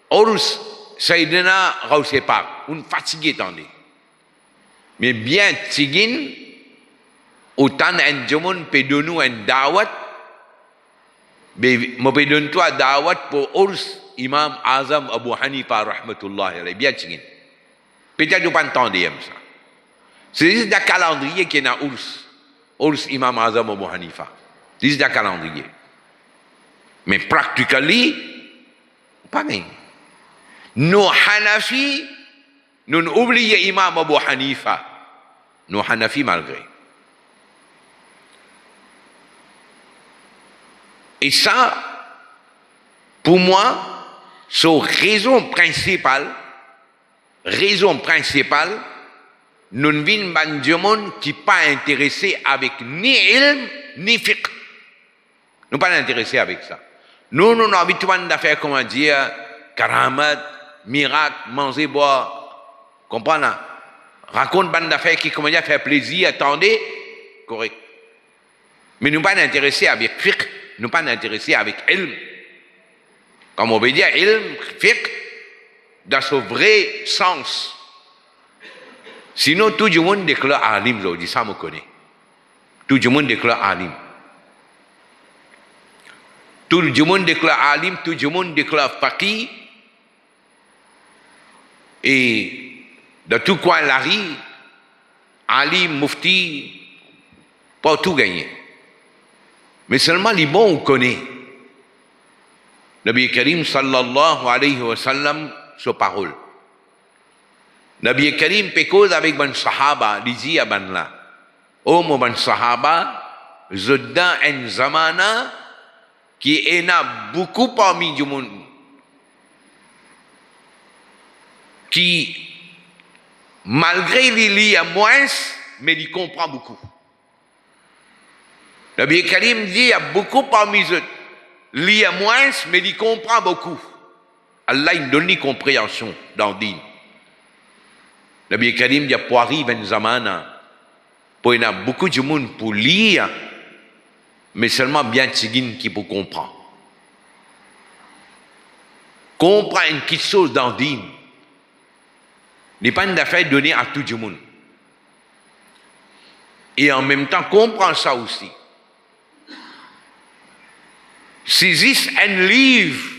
Horus Sayyidina Ghaus Pak, on fatigué tendez. Mais bien tigin, autant un jomon peut donner un dawat, mais moi peut donner toi dawat pour Horus Imam Azam Abu Hanifa rahmatullahi alayhi, bien tigin. Peut-être vous pas entendez ça. C'est juste le calendrier qui est dans Horus Imam Azam Abu Hanifa. C'est juste le calendrier. Mais practically, pas bien. Nous, Hanafi, nous oublions Imam Abu Hanifa. Nous, Hanafi, malgré. Et ça, pour moi, c'est raison principale, nous ne venons pas de monde qui n'est pas intéressé avec ni ilm, ni fiqh. Nous ne sommes pas intéressés avec ça. Nous avons habitué de faire, comment dire, karamat, miracle, manger, boire. Comprenez? Raconte bande d'affaires qui, comment dire, faire plaisir, attendez, correct. Mais nous ne sommes pas intéressés avec fiqh, nous ne sommes pas intéressés avec ilm. Comme on veut dire, ilm, fiqh, dans son vrai sens. Sinon, tout le monde déclare alim, aujourd'hui, ça me connaît. Tout le monde déclare alim. Tout le monde déclare alim, tout le monde déclare faqih. Et dans tout coin, l'ari, alim, mufti, pas tout gagné. Mais seulement les bons on connaît. Nabi Karim sallallahu alayhi wa sallam, sa parole. Nabi Karim pécose avec ban sahaba, il dit à ban là. Oh mon ban sahaba, je dans un zamana qui est là beaucoup parmi du monde qui malgré il lit à moins mais il comprend beaucoup. Nabi Karim dit il y a beaucoup parmi eux lit à moins mais il comprend beaucoup. Allah il donne une compréhension dans le din. Nabi Karim dit pour arriver un zamana pour il y a beaucoup de monde pour lire mais seulement bien tigin qui peut comprendre. comprendre quelque chose dans le din, n'est pas une affaire donnée à tout le monde. Et en même temps, comprendre ça aussi. Saisissent un livre,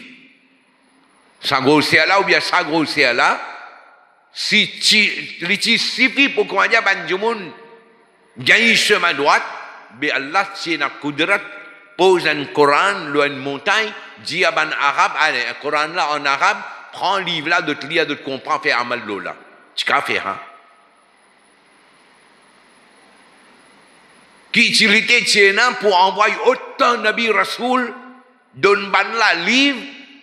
ça grossière là ou bien ça grossière là, si tu suffit pour qu'on dise à tout le monde, gagne chemin droit, mais Allah, c'est un kudrat, pose un Coran, une montagne, dit à un arabe, un Coran là en arabe, prends le livre là, de te lire, de te comprendre, fais amal là. Tu peux faire, hein? Qui utilité tiena pour envoyer autant de Nabi Rasoul, donne ban là livre,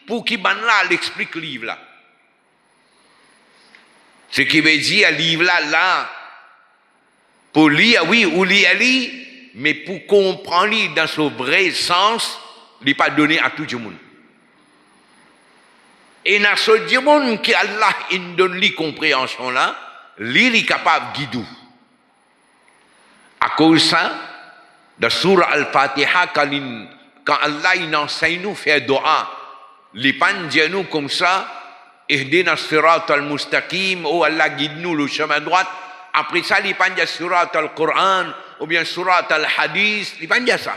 pour qu'il ban là l'explique le livre là. Ce qui veut dire, le livre là, pour lire, oui, ou lire, mais pour comprendre dans son vrai sens, il n'est pas donné à tout le monde. Et dans ce monde qui Allah il donne la compréhension là, il est capable de guider. À cause de ça, dans Surah Al-Fatiha, quand Allah il enseigne nous faire dua, il pas dire nous comme ça, Ihdina sirat al-mustaqim, oh Allah guide nous le chemin droit. Après ça, il pas dire surat al-Quran, ou bien surat al-Hadith, il pas dire ça.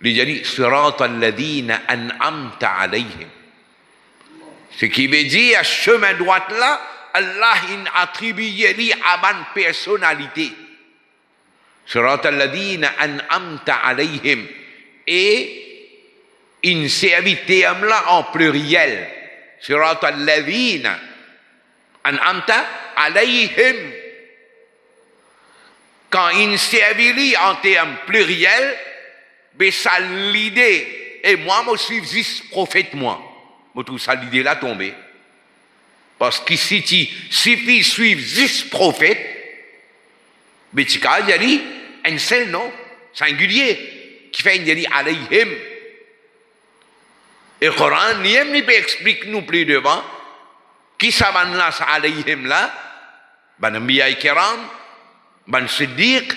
Il dit sirat al-ladina an'amta alayhim. Ce qui veut dire, chemin droit là, Allah il attribue lui à une personnalité. Surat al-ladina an'amta alayhim. Et il servit terme là en pluriel. Surat al-ladina an'amta alayhim. Quand il servit en terme pluriel, ben ça l'idée. Et moi, je suis 10 prophètes, moi. Je trouve ça l'idée là tombée. Parce que si tu suffit suivre 10 prophètes, mais tu as dit un seul nom, singulier, qui fait une alayhim. Et le Coran, il peut expliquer nous plus devant, qui s'avan là, ça alayhim là, ban Anbiya Kiram, ban Siddiq,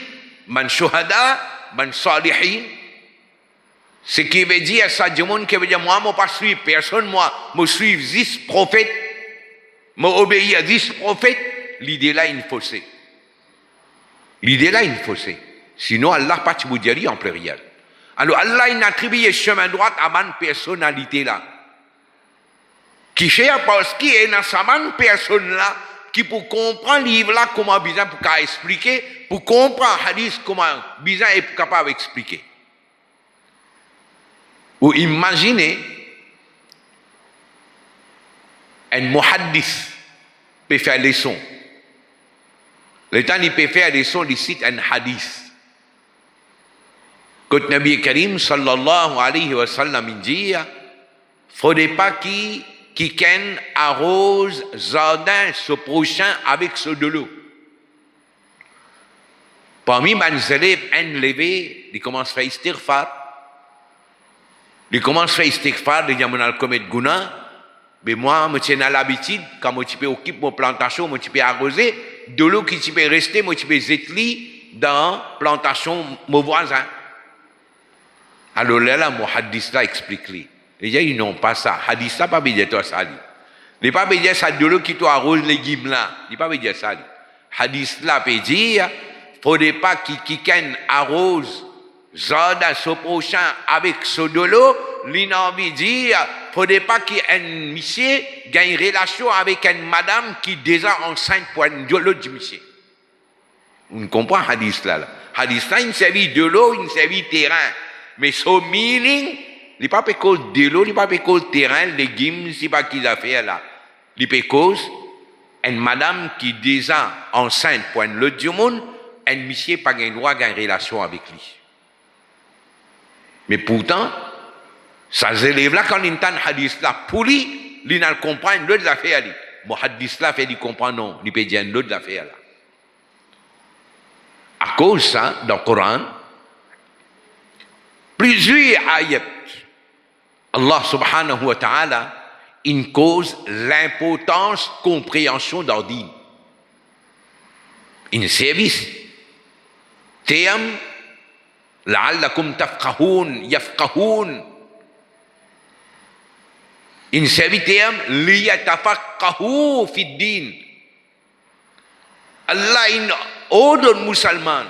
ban Shuhada, ban Salihin. Ce qui veut dire, ça du monde qui veut dire, moi, je ne pas suivre personne, moi, je suis 10 prophètes, je obéis à 10 prophètes, l'idée là, il faut c'est. L'idée là, il faut c'est. Sinon, Allah pas vous dire en pluriel. Alors, Allah, il attribue le chemin droit à une personnalité là. Qui cherche parce qu'il est dans sa personne là, qui pour comprendre le livre là, comment bizarre pour expliquer, pour comprendre le hadith, comment bizarre est capable d'expliquer. Ou imaginez un muhaddith peut faire des sons. Le temps il peut faire des sons, il cite un hadith. Quand Nabi Karim sallallahu alayhi wa sallam dit, faudrait pas qui arrose jardin ce prochain avec ce de l'eau. Parmi mes élèves, un levé, il commence à faire istighfar. Il commence à faire istighfar, il dit, je vais commettre guna. Mais moi, je tiens à l'habitude, quand je peux occuper mon plantation, je peux arroser, de l'eau qui peut rester, je peux zetli dans la plantation mon voisin. Alors là, mon hadith là explique-lui. Il dit, ils n'ont pas ça. Hadith là, pas dire toi ça. Il n'est pas dire ça de l'eau qui arrose les légumes là. Il n'est pas dire ça. Hadith là peut dire, il ne faudrait pas qu'il arrose jardin ce prochain avec ce de l'eau. Il a envie de dire, il ne faudrait pas qu'un monsieur gagne une relation avec une madame qui est déjà enceinte pour un de l'eau du monsieur. On comprend hadith là. Hadith là, il servit de l'eau, il servit terrain. Mais son meaning, il n'est pas cause de l'eau, il n'est pas cause terrain, légumes, c'est pas qu'il a fait là. Il est cause une madame qui est déjà enceinte pour un autre du monde, un monsieur n'a pas le droit de gagner une relation avec lui. Mais pourtant, ça élève là quand il entend un hadith là, pour lui, il ne comprend pas l'autre affaire là. Bon, hadith là fait qu'il comprend non, il peut dire l'autre affaire là. À cause de ça, dans le Coran, plusieurs ayats, Allah subhanahu wa ta'ala, il cause l'importance, compréhension d'ordine. Un service. Terme, la'allakum tafqahun, yafqahun. Il servi terme liyatafaqahu fid din. Allah une ordre musulman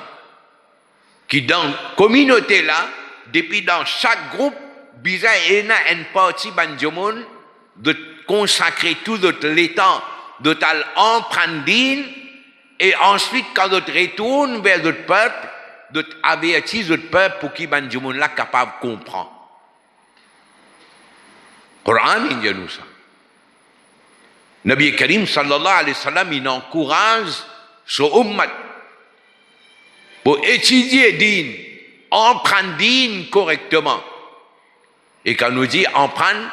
qui dans la communauté là, depuis dans chaque groupe, bizarre il y a une partie banjomon de consacrer tout le temps, de en prendre din, et ensuite quand d'autres retournent vers d'autres peuples, d'autres avertir d'autres peuples pour qu'ils banjomon là capable de comprendre. Coran il dit nous ça. Nabi Karim sallallahu alayhi wa sallam il encourage son ummat pour étudier din, en prendre din correctement. Et quand nous dit en prendre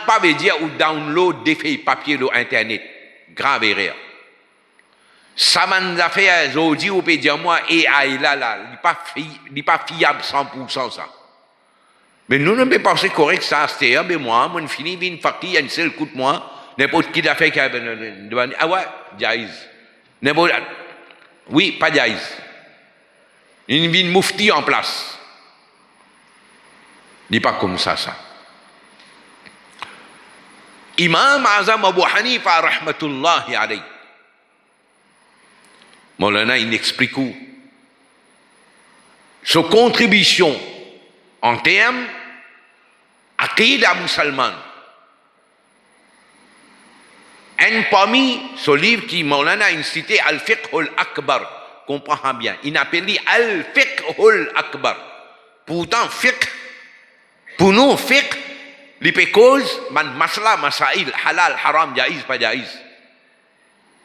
pas veut dire ou download des feuilles papier sur internet, grave erreur. Ça m'a fait aujourd'hui ou peut dire moi AI là, il n'est pas fiable 100% ça. Mais nous ne pouvons pas penser correct ça, c'est mais moi, mon fini vient fakir, un seul coup de moi, n'importe qui l'a fait ah ouais, jaïz. N'importe oui, pas jaïz. Il vient moufti en place. Il n'est pas comme ça. Imam Azam Abu Hanifa rahmatullahi alayhi. Maulana il explique où sa contribution en termes aqida musulmane. Un parmi ce livre qui Maulana a cité Al-Fiqh al-Akbar, comprend bien. Il appelle Al-Fiqh al-Akbar. Pourtant, fiqh, pour nous, fiqh, les causes, masla, masail, halal, haram, jaïz, pas jaïz.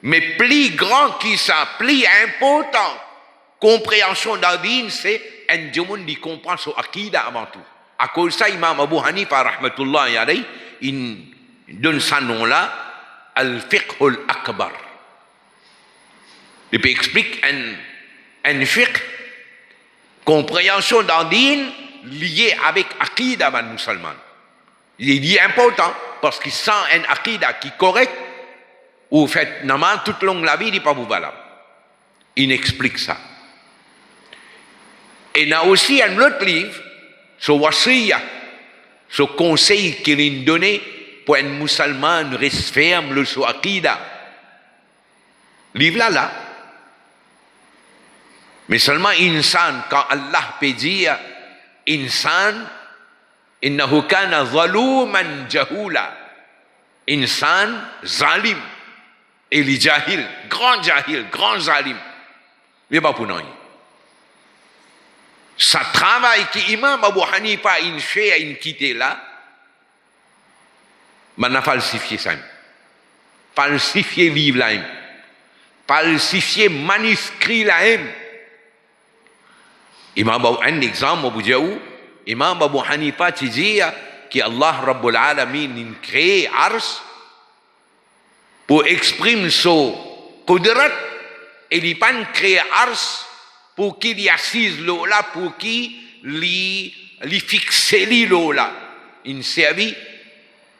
Mais plus grand qui ça, plus important, compréhension d'Adin, c'est un djoumoun qui comprend son akida avant tout. À cause de ça, Imam Abu Hanifa, rahmatullahi alayhi, il donne ce nom-là, Al-Fiqh al-Akbar. Il explique un fiqh, compréhension d'Adin, lié avec akida man musulman. Il est important parce qu'il sent un akida qui est correct ou fait namaz toute longue la vie, il n'est pas valable. Il explique ça. Et il y a aussi un autre livre, ce wasiya, ce conseil qu'il a donné pour un musulman reste ferme sur akida. Livre là. Mais seulement insan, quand Allah peut dire insan, innahu kana zaluman jahula. Insan zalim. Et les jahil, grand zalim. Mais pas pour nous. Ça travail qui Imam Abu Hanifa il fait il quitté là, man a falsifié ça. Falsifié livre là. Falsifié manuscrit là. Imam Abu un exemple Abu Jaou, Imam Abu Hanifa dit que Allah Rabbul Alamin a créé Ars pour exprimer son qudrat et il pas créé Ars pour qu'il y assise là, pour qu'il li fixe là. Il servi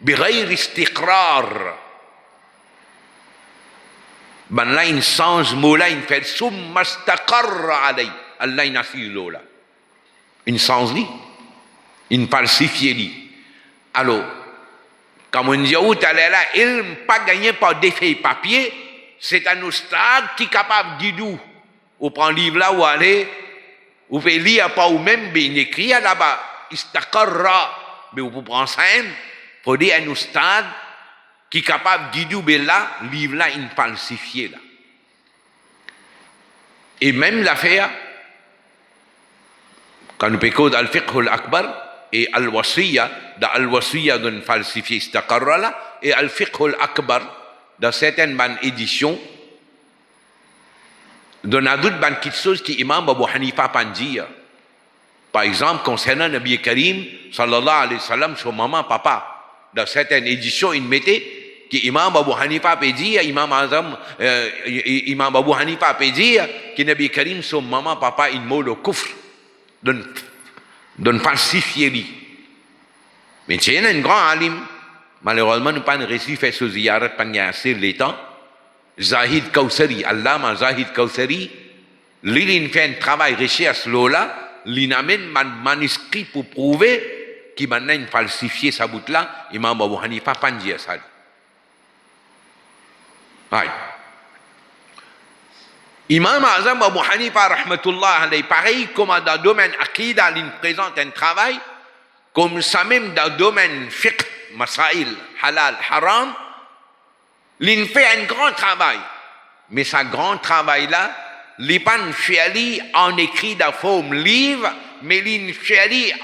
بغير استقرار. Ben là, il change mot là, il fait summa istaqarra alay. Allah il assise là. Il change li. Il falsifie li. Alors, comme on dit, où tu allais là, il n'a pas gagné par des feuilles papier, c'est un stade qui est capable de guider. Ou prend livre là, ou aller, ou fait lire pas, ou même bien écrit là-bas, istaqarra, mais vous prenez ça, pour dire un stade qui est capable de guider là, livre là, il falsifié là. Et même l'affaire, quand nous parlons d'Al-Fiqh al-Akbar, et Al-Wasiyya, dans Al-Wasiyya d'un falsifié istaqarra là, et Al-Fiqh al-Akbar, dans certaines bandes éditions, dans d'autres bandes qui sont qui Imam Abu Hanifa Panji. Par exemple, concernant Nabi Karim, sallallahu alayhi wa sallam, son maman, papa, dans certaines éditions, il mettait que Imam Abu Hanifa peut dire, Imam Abu Hanifa peut dire que Nabi Karim, son maman, papa, il mot le kufr, d'un falsifié lui. Mais c'est un grand alim. Malheureusement, nous n'avons pas réussi à faire ce ziyarat pendant assez de temps. Zahid Kawsari, Allama Zahid Kawsari, lui, il fait un travail recherche là, il amène un manuscrit pour prouver qui maintenant falsifié sa bout là, Imam Abu Hanifa pas dire ça. Ouais. Imam Azam Abu Hanifa rahmatullah alayhi, pareil comme dans le domaine aqida, il présente un travail, comme ça même dans le domaine fiqh, masail, halal, haram, il fait un grand travail. Mais ce grand travail-là, il n'est pas fait en écrit dans forme livre, mais il fait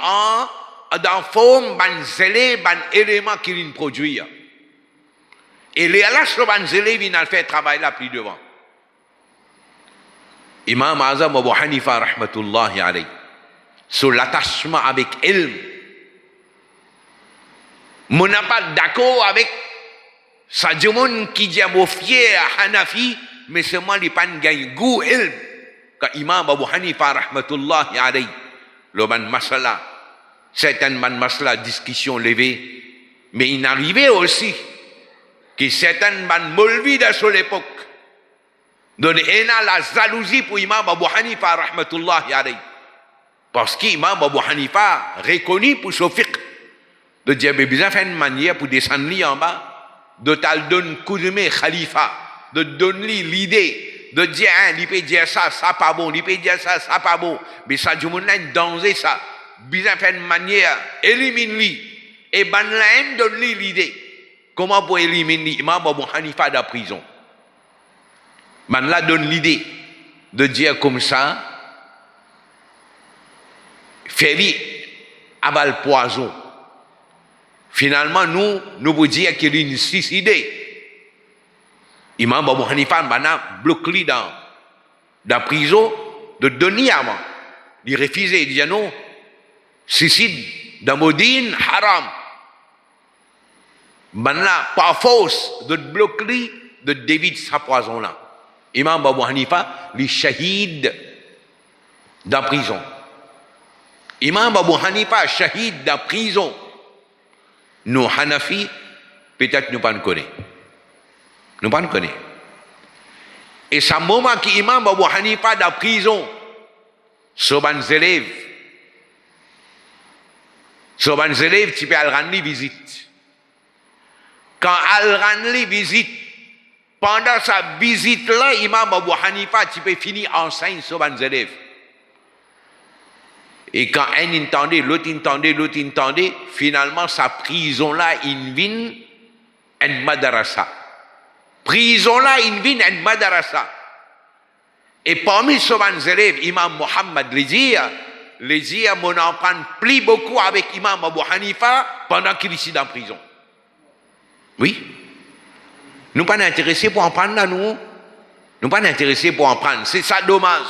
dans forme d'un élément qu'il produit. Et là, ce élève, il a fait un travail là plus devant. Imam Azam Abu Hanifa rahmatullahi alayhi, sur l'attachement avec ilm, on n'a pas d'accord avec ça du monde qui dit fier à Hanafi, mais seulement les pas gagne goût ilm. Quand Imam Abu Hanifa rahmatullahi alayhi, le ban masala, certaines ban masala discussion levée, mais il arrivait aussi que certaines ban molvi à son époque. Donc, il y a la jalousie pour Imam Abu Hanifa rahmatullahi alayhi. Parce qu'Imam Abu Hanifa reconnu pour son fiqh. De dire, il y a une manière pour descendre en bas, de te donner coup de main khalifa, de donner l'idée, de dire, il peut dire ça, ça pas bon, il peut dire ça, ça pas bon. Mais ça, du monde là, danger ça. Il y a une manière, élimine-lui. Et ben là, donne-lui l'idée. Comment pour éliminer Imam Abu Hanifa de la prison? Man là donne l'idée de dire comme ça, faire-lui aval poison. Finalement, nous vous dire qu'il est suicidé. Imam Abu Hanifa m'a bloqué dans la prison de donner avant. Il refusait, il disait non, suicide dans Modine, haram. Maintenant, par force de bloquer, de dévider sa poison là. Imam Abu Hanifa, les shahid dans la prison. Imam Abu Hanifa, shahid dans la prison. Nous, Hanafi, peut-être nous ne connaissons pas. Nous ne connaissons pas. Et c'est un moment que Imam Abu Hanifa dans la prison, sur les élèves, tu peux aller rendre visite. Quand elle rend visite, pendant sa visite-là, Imam Abu Hanifa, tu peux finir enseigne sur les élèves. Et quand un entendait, l'autre entendait, finalement, sa prison-là, il vient en madrasa. Prison-là, il vient en madrasa. Et parmi ces élèves, Imam Muhammad les dit, on en prend plus beaucoup avec Imam Abu Hanifa pendant qu'il est ici dans la prison. Oui. Nous ne sommes pas intéressés pour en prendre là, nous. Nous ne sommes pas intéressés pour en prendre. C'est ça dommage.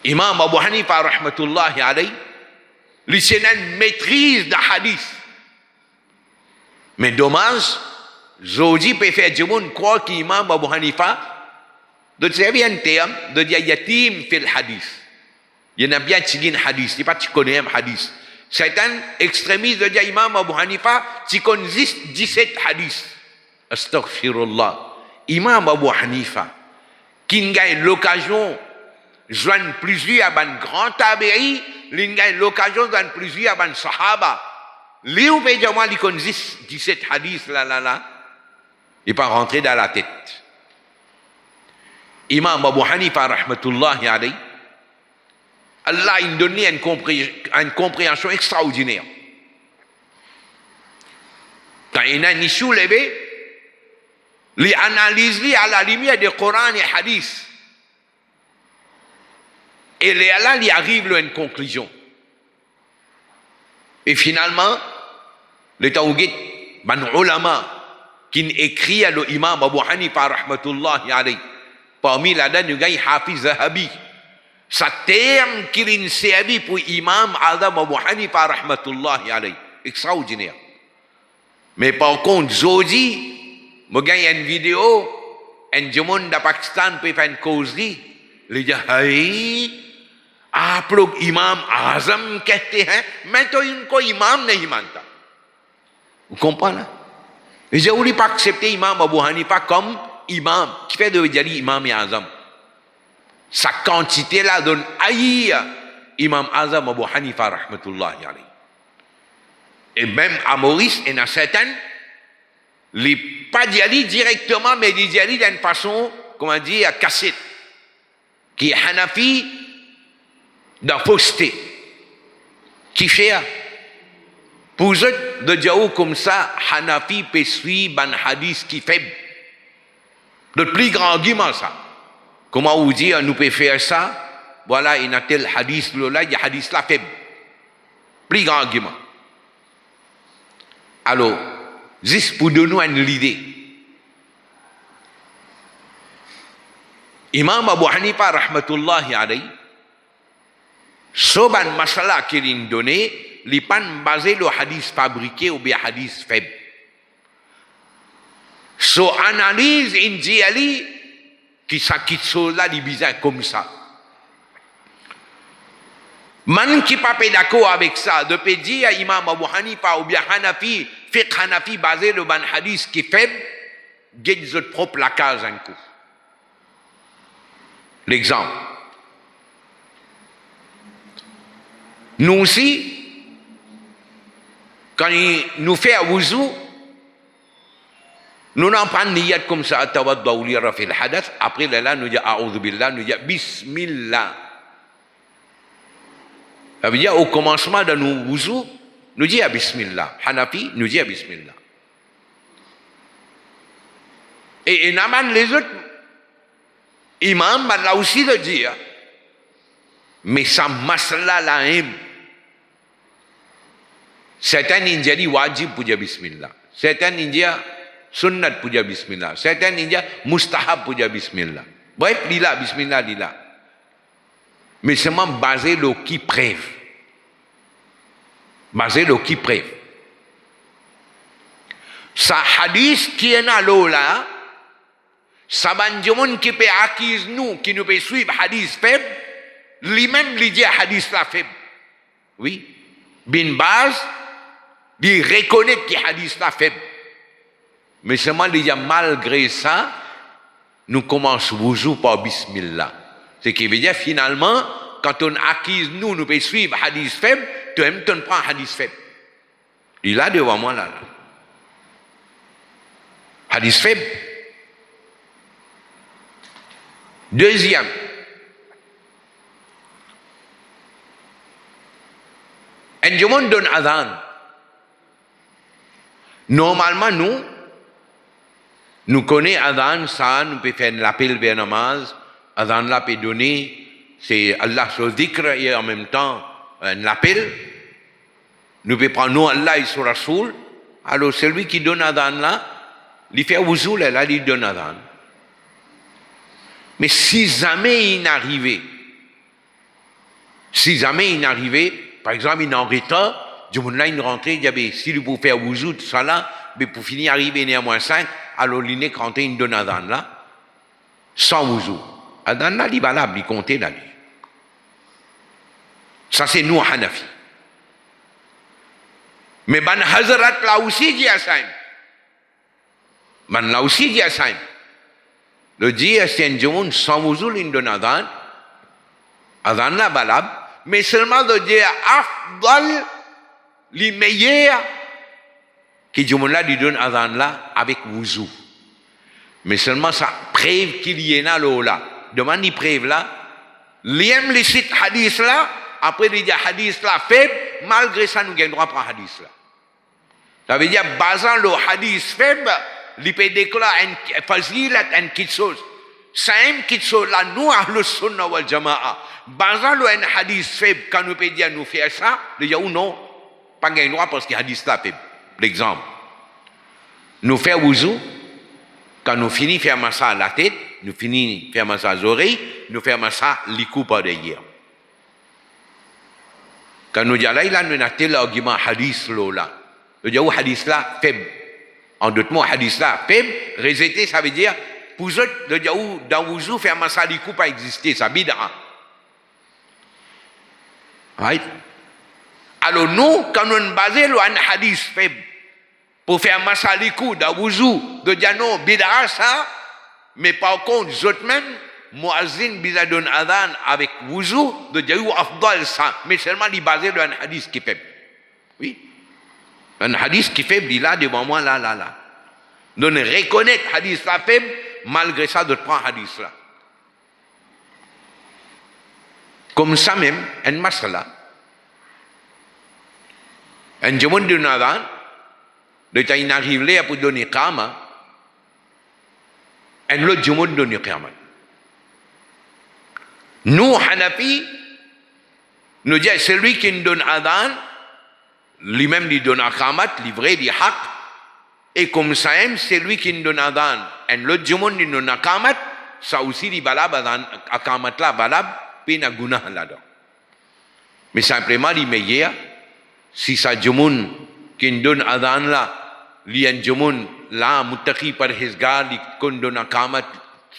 Imam Abu Hanifa rahmatullahi alayhi, lui c'est une maîtrise de hadith. Mais dommage, Zodi peut faire du monde croire qu'Imam Abu Hanifa, de servir un terme, de dire yatim fil hadith. Il y en a bien qui disent hadith, il n'y a pas qui connaît un hadith. Certains extrémistes de dire Imam Abu Hanifa, tu connais 17 hadiths. Astaghfirullah. Imam Abu Hanifa, qui gagne l'occasion joindre plusieurs à un grand tabi'i, il gagne l'occasion de joindre plusieurs à un sahaba. Lui, ou bien moi, il connaît 17 hadiths, là. Il n'est pas rentré dans la tête. Imam Abu Hanifa, rahmatullahi alayhi, Allah a donné une compréhension extraordinaire. Quand il a une issue levée, il analyse à la lumière du Coran et Hadith. Et là, il arrive à une conclusion. Et finalement, le Tawgit, ban ulama, qui écrit à l'imam Abu Hanifa, rahmatullahi alayhi, parmi là-dedans, il y a Hafiz Zahabi. Ce terme qu'il a servi pour Imam Azam Abu Hanifa rahmatullahi alayhi. Extraordinaire. Mais par contre, Zodi, je gagne une vidéo, un monde de Pakistan peut faire une causerie. Il dit, hey, pour Imam Azam, qu'est-ce que mais toi, il y a un imam, n'est pas. Vous comprenez? Il dit, je ne voulais pas accepter Imam Abu Hanifa comme imam. Qui fait de dire Imam et Azam? Sa quantité là donne haïr Imam Azam Abu Hanifa rahmatullahi alayhi. Et même à Maurice, il y en a certains, les pas d'y aller directement, mais d'y aller d'une façon, comment dire, cassette, qui est Hanafi de fausseté. Qui fait? Pour eux, de dire comme ça, Hanafi peut suivre un hadith qui est faible. Le plus grand argument, ça. Comment vous dire, nous pouvons faire ça? Voilà, il y a tel hadith là, il y a hadith là faible. Plus grand argument. Alors, juste pour donner une idée. Imam Abu Hanifa rahmatullahi alayhi, soban masala qu'il a donné, il n'est pas basé le hadith fabriqué ou bien hadith faible. So analyse indiali qui s'acquitte sur là les bizarres comme ça. Man qui pas d'accord avec ça, de peut dire à Imam Abu Hanifa ou bien Hanafi, fiqh Hanafi basé le ban hadith qui est faible, gagne votre propre la case un coup. L'exemple. Nous aussi, quand nous faisons wuzu, nous n'en prenons niyat comme ça, tawadda ou lira fil hadath, après là, nous disons a'udhu billah, nous disons bismillah. Ça veut dire au commencement de nos wuzu, nous disons bismillah. Hanafi, nous disons bismillah. Et Naman les autres, imam, là aussi le dire, mais ça masla la aime. Certains Indiens disent wajib pour dire bismillah. Certains Indiens sunnat pour dire bismillah. Certains Indiens mustahab pour dire bismillah. Bref, lila, bismillah, lila. Mais seulement basé le qui preuve. Basé le qui preuve. Sa hadith qui est là, ça va dire qui peut acquise nous, qui nous peut suivre hadith faible, lui-même lui dit hadith la faible. Oui. Bin Baz, il reconnaît que hadith la faible. Mais seulement il dit malgré ça, nous commençons wuzu par bismillah. Ce qui veut dire finalement, quand on acquise nous pouvons suivre hadith faible, toi-même tu prends hadith faible. Il a devant moi là. Hadith faible. Deuxième. Un demande donne adhan. Normalement, nous connaissons adhan, ça, nous pouvons faire l'appel vers namaz. Adhan là peut donner, c'est Allah sur dhikr et en même temps un appel. Nous pouvons prendre nous Allah et sur Rasoul. Alors celui qui donne adhan là, il fait wuzu là, il donne adhan. Mais si jamais il n'arrivait, par exemple, il est en retard, du monde là, il rentre, il dit, si il peut faire wuzu, tout ça là, mais pour finir, arriver néanmoins 5, alors il n'est rentré, il donne adhan là, sans wuzu. Adhan là, il est valable, il compte là. Ça, c'est nous, Hanafi. Mais Ban Hazrat là aussi dit à ça. Ban là aussi dit à ça. Le dire, c'est un jour sans wuzu, il donne adhan. Adhan là, valable. Mais seulement de dire afdal, les meilleurs, qui du monde là, lui donne adhan là, avec wuzu. Mais seulement ça preuve qu'il y en a là. Demande il preuve là. L'aime les sites hadith là, après il dit hadith là faible, malgré ça nous gagnons droit pour hadith là. Ça veut dire, basant le hadith faible, il peut déclarer un fazilat, un kitsos. Ça aime kitsos là, nous, ahlus sunnah wal jama'a. Basant le hadith faible, quand nous peut dire nous faire ça, il dit ou non, pas gagnons droit parce que hadith là faible. L'exemple. Nous faisons wuzu, quand nous finissons faire massa à la tête, nous finissons faire massa aux oreilles, nous faisons massa les coups par derrière. Quand nous disons là, il y a tel argument hadith là. Nous disons hadith là faible. En d'autres mots, hadith là faible, rejeté, ça veut dire, pour eux, nous disons dans wuzu, faire massa les coups pas exister, ça bid'a. Right? Alors nous, quand on base un hadith faible, pour faire masalikou dans wuzu, de dire non, bid'a ça, mais par contre, les autres même, muazzin bila donne adhan avec wuzu, de dire afdal ça, mais seulement il est basé sur un hadith qui est faible. Oui. Un hadith qui est faible, il est là devant moi, là. Donc reconnaître hadith là faible, malgré ça, de prendre hadith là. Comme ça même, un masala, un jamoun de adhan, de taïn arrive là pour donner kama, un l'autre jamoun donne kama. Nous, Hanafi, nous disons, celui qui nous donne adhan, lui-même lui donne akamat, livré, dit haq, et comme ça même, celui qui nous donne adhan, et l'autre jumun lui donne akamat, ça aussi, il balab, akamat là, balab, puis il y a guna là-dedans. Mais simplement, il meilleur, si ça jumun qui nous donne adhan là, lui un jumun là, muttaqi par hizgar, qui nous donne akamat,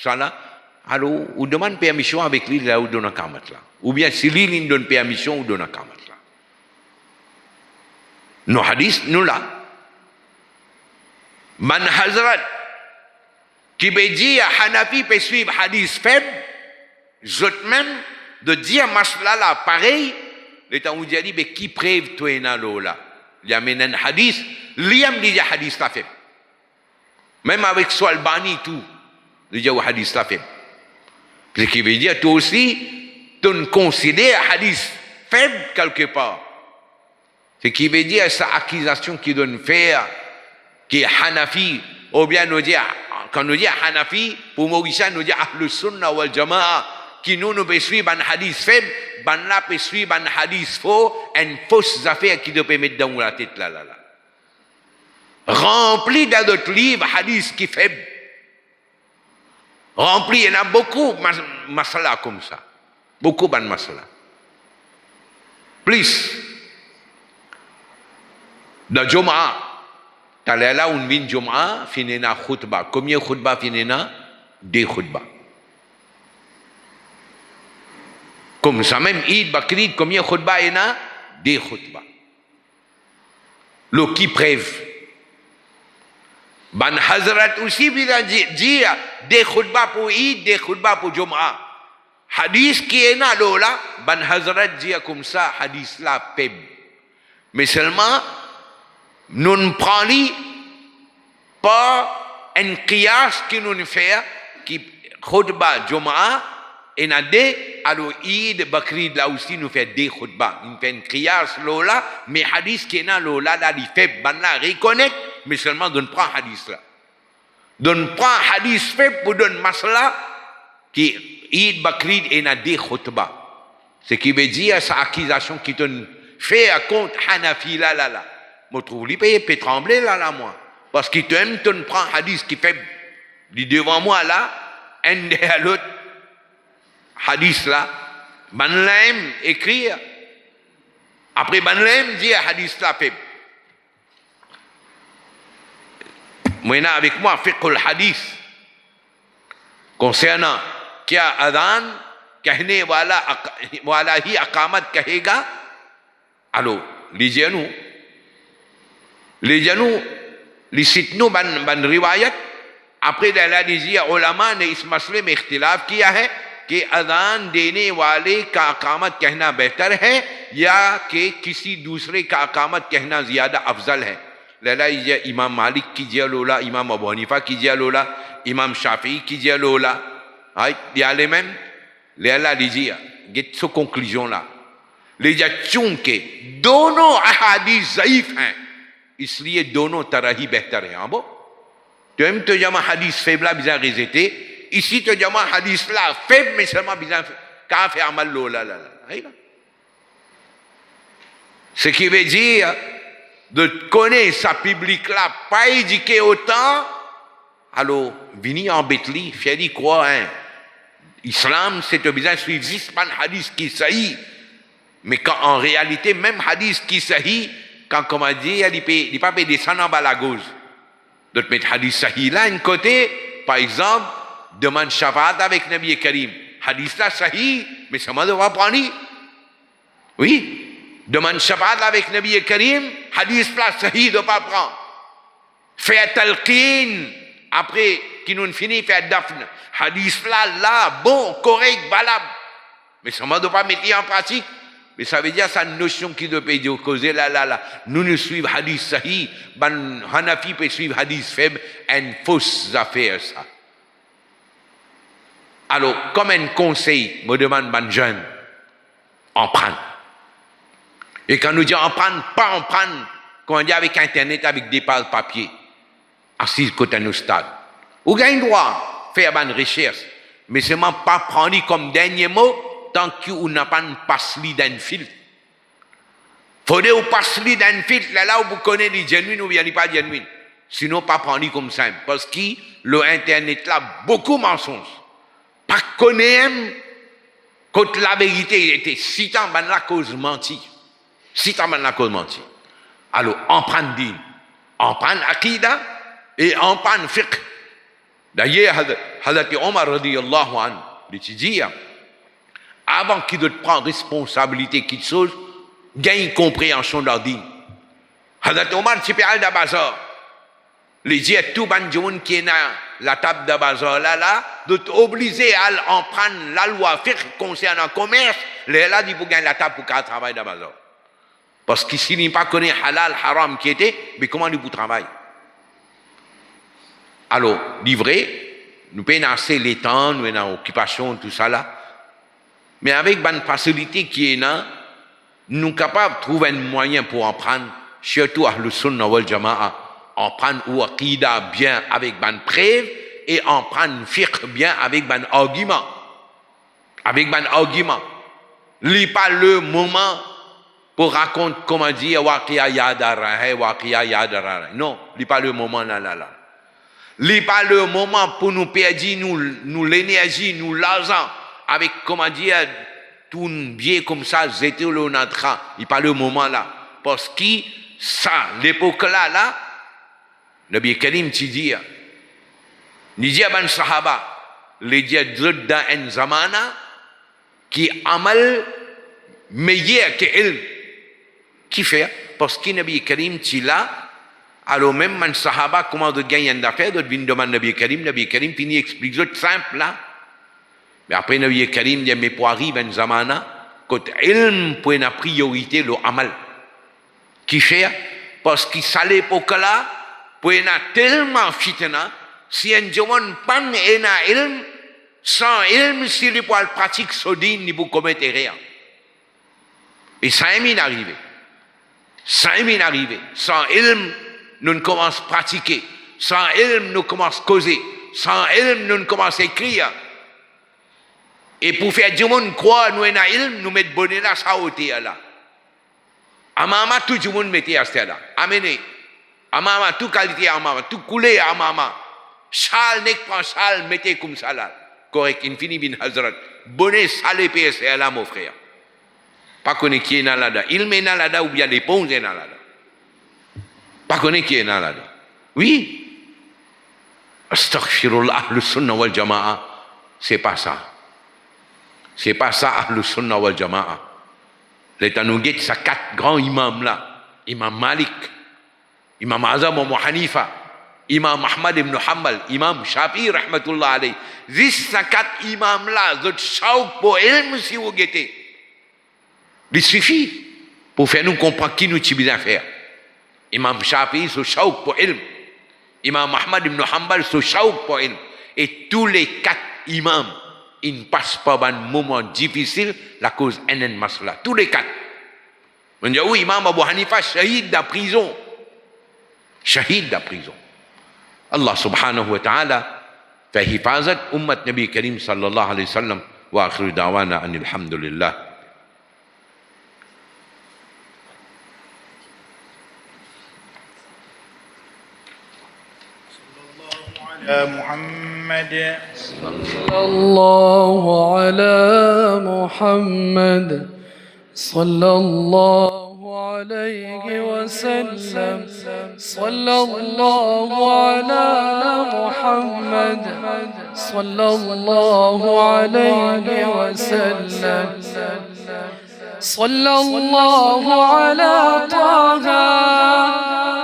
ça là, alors, on demande permission avec lui, là, on donne un kamat là. Ou bien, si lui, il donne permission, on donne un kamat là. Nos hadiths, nous là. Man Hazrat, qui veut dire, Hanafi peut suivre hadith faible, j'autre même, de dire, masla là, pareil, le temps où il dit, mais qui preuve toi là? Il y a un hadith, l'yam dit hadith là faible. Même avec Swalbani tout, il dit hadith là faible. Ce qui veut dire, toi aussi, tu considères hadith faible quelque part. Ce qui veut dire, cette accusation qui donne faire, qui est Hanafi, ou bien nous dire, quand nous disons Hanafi, pour Mauricien, nous disons Ahlus Sunnah wal Jama'a, qui nous peut suivre un hadith faible, ben là peut suivre un hadith faux, une fausse affaire qui doit mettre dans la tête là. Rempli dans d'autres livres, hadith qui est faible. Rempli, il y en a beaucoup de masala comme ça. Beaucoup de masala. Plus, dans Jum'a, tu as là une vin Jum'a, finina khutbah. Combien de khutbah finina? 2 khutbah. Comme ça même, Eid Bakrid, combien de khutbah il y en a? 2 khutbah. Le qui preuve. Ban Hazrat aussi bila dire des khutbah pour Eid, des khutbah pour Jum'a. Hadith qui est là, Ban Hazrat dit comme ça, hadith là faible. Mais seulement, nous ne prenons pas un qiyas qui nous fait, qui khutbah Jum'a, et n'a des, alors Eid Bakrid là aussi nous fait des khutbah. Nous fait un qiyas là, mais hadith qui est là, il faible. Ban là, reconnaître, mais seulement de ne prendre hadith là. De ne prendre hadith fait pour donner masala qui Eid Bakrid et n'a des khutbah. Ce qui veut dire cette accusation qui te fait à compte Hanafi là. Moi trouve lui peut trembler là moi. Parce qu'il te aime, tu ne prends hadith qui fait dit devant moi là, un derrière l'autre hadith là, ban l'aime écrire. Après ban l'aime dire hadith là faible. Moi, avec moi, fiqh al-hadith concernant क्या अदान कहने वाला ही अकामत कहेगा alors लीजिए nous citons ban riwayat après d'aller dire ulama ने इस मसले में इख्तिलाफ किया है कि अदान देने वाले का अकामत कहना बेहतर है या कि किसी दूसरे का अकामत कहना ज्यादा अफजल है लला इमाम मालिक कीजिए लोला इमाम अबू हनीफा कीजिए लोला इमाम शाफी कीजिए लोला याले même लला लीजिए get cette conclusion là les चूंकि दोनों अहादीस ज़ईफ हैं इसलिए दोनों तरह ही बेहतर है वो तुम तो जमा हदीस फेबला बिजा रेजेते इसी तो जमा हदीस ला फेब में समा बिजा काफे अमल लोला ला है ना ce qui veut dire de connaître sa public là pas éduqué autant alors venir en Betli faire dit quoi hein Islam c'est un bizarre suivre juste pas un hadith qui sahih mais quand en réalité même hadith qui sahih quand comme on dit il pas descendre en bas la gauche de mettre hadith sahih là un côté par exemple demande shafaat avec Nabi Karim hadith là sahih mais ça m'a devoir prendre oui demande shafaat avec Nabi Karim hadith là sahih de pas prendre faire talqin après qui nous finit faire dafne. Hadith là, bon, correct, valable. Mais ça ne doit pas mettre en pratique. Mais ça veut dire ça une notion qui doit dire causer là. Nous suivons hadith sahih, ban Hanafi peut suivre hadith faible, une fausse affaire ça. Alors, comme un conseil, me demande ban jeune, en prendre. Et quand nous disons en prendre, pas en prendre, quand on dit avec Internet, avec des papiers, assis côté nos stades. Vous avez le droit de faire une recherche, mais seulement pas prendre comme dernier mot tant que vous n'avez pas une passe-lit d'un filtre. Il faudrait vous passer d'un filtre, là où vous connaissez les genuines ou bien les pas genuines. Sinon, pas prendre comme ça. Parce que le Internet là, beaucoup de mensonges. Pas connaître quand la vérité était si tant la cause mentie. Si tant la cause mentie. Alors, en prendre din, en prendre akida et en prendre fiqh. D'ailleurs, Hazrat Omar radiyallahu anhu, il dit, avant qu'il doit prendre responsabilité quelque chose, gagne compréhension de leur din. Hazrat Omar, tu peux aller dans le bazar. Les dit tout banjoun qui est dans la table de bazar là, doit obliger à en prendre la loi fiqh concernant le commerce, là, dit pour gagner la table pour qu'elle travaille dans le bazar. Parce que s'il n'est pas connu halal, haram qui était, mais comment il peut travailler? Alors, livré, nous pouvons assez les temps, nous avons occupation, tout ça là. Mais avec une facilité qui est là, nous sommes capables de trouver un moyen pour en prendre, surtout à le Sunnah wal Jama'a, en prendre ou aqida bien avec une preuve et en prendre fiqh bien avec un argument. Avec un argument. Lis pas le moment pour raconter comment dire waqiya yadara, waqiya yadara. Non, lis pas le moment là. Lis pas le moment pour nous perdre nous l'énergie, nous l'argent avec comment dire tout bien comme ça, j'étais le natra. Lis pas le moment là. Parce que ça, l'époque là, Nabi Karim ti dit, ni dit ban sahaba, les dit dans un zamana qui amal meilleur que elle. Qui fait? Parce que Nabi Karim ti là, alors même man sahaba comment de gagner une affaire, de venir demander Nabi Karim finit explique ça simple là. Mais après Nabi Karim dit mais pour arriver un zamana, quand ilm pour une priorité le amal. Qui fait? Parce que ça l'époque là, pour une tellement fitna, si un joman pas ena ilm, sans ilm, si le poil pratique sodine, ni vous commettez rien. Et ça est arrivé. Ça est arrivé. Sans ilm, nous ne commençons à pratiquer. Sans ilm, nous commençons à causer. Sans ilm, nous ne commençons à écrire. Et pour faire du monde croire nous ena ilm, nous mettons bonnet là, ça ôté là. Amama, tout le monde mettait à ce là. Amenez. Amama, tout qualité amama, tout coulé amama. Chal nek prend chal, mettez comme ça là. Correct, infini bin Hazrat. Bonnet salé PSR là, mon frère. Pas connaître qui est dans là-dedans. Il met dans là-dedans ou bien l'éponge est dans là-dedans. Pas connaître qui est dans là-dedans. Oui. Astaghfirullah, le sunnah wal jama'a. C'est pas ça. C'est pas ça, le sunnah wal jama'a. L'état nous guette, ça 4 grands imams là. Imam Malik, Imam Azam Abu Hanifa, Imam Ahmad ibn Hanbal, Imam Shafi'i rahmatullah alayhi. Ces 4 imams là, vous chauffe pour ilm si vous guettez. Il suffit pour faire nous comprendre qui nous tient bien faire. Imam Shafi'i se chauffe pour ilm. Imam Ahmad ibn Hanbal se chauffe pour ilm. Et tous les 4 imams, ils ne passent pas un moment difficile, la cause est une masla. Tous les 4. On dit oui, Imam Abu Hanifa, shahid de la prison. Shahid de la prison. Allah subhanahu wa ta'ala fait hifazat ummat Nabi Karim sallallahu alayhi wa sallam wa akhiru da'wana anil hamdulillah. محمد صلى الله على محمد صلى الله عليه وسلم صلى الله على محمد صلى الله عليه وسلم صلى الله على طه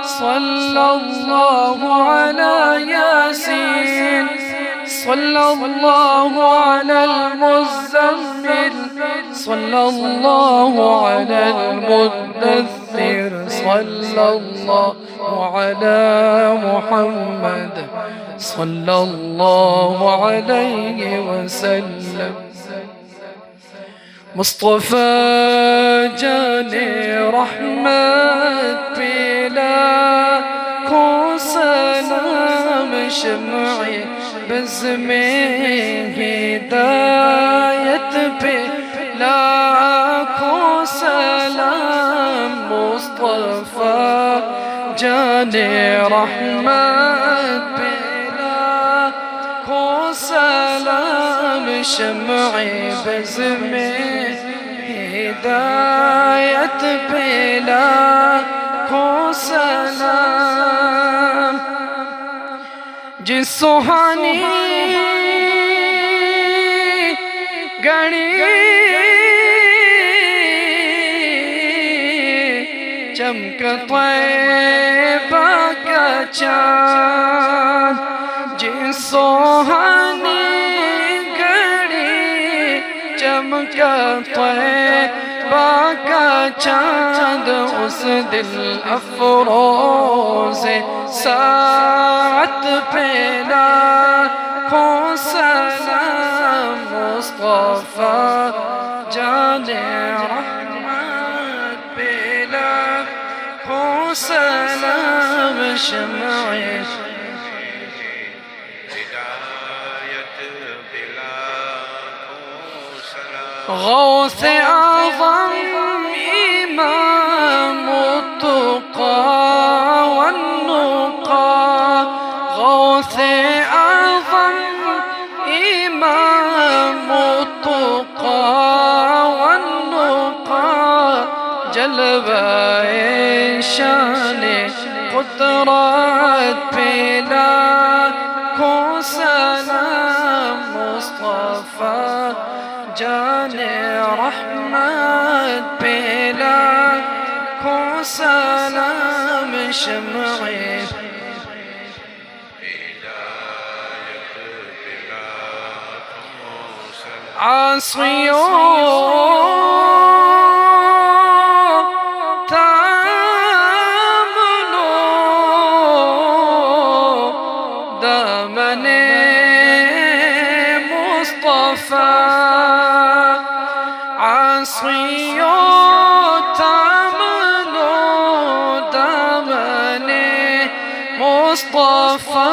صلى الله على ياسين صلى الله على المزمل صلى الله على المدثر صلى الله على محمد صلى الله عليه وسلم مصطفى جاني رحمة بلا كو سلام شمعي بزمي هداية بلا كو سلام مصطفى جاني رحمة بلا كو سلام شمعي بزمي هداية بلا كو سلام جس سوہانی گھڑی چمک طیبہ کا چاند جس سوہانی گھڑی چمک طیبہ کا چاند اس دل افروز ساعت پہ لاکھوں سلام مصطفیٰ جان رحمت پہ لاکھوں سلام شمع غوث اعظم امام التقى والنقى غوث اعظم امام التقى والنقى جلوہ شان قدرت پہ لاکھوں سلام مصطفیٰ جان رحمت پہ لاکھوں سلام شمع عاصیوں تامنو دامن مصطفیٰ عاصیوں تامنو دامن مصطفیٰ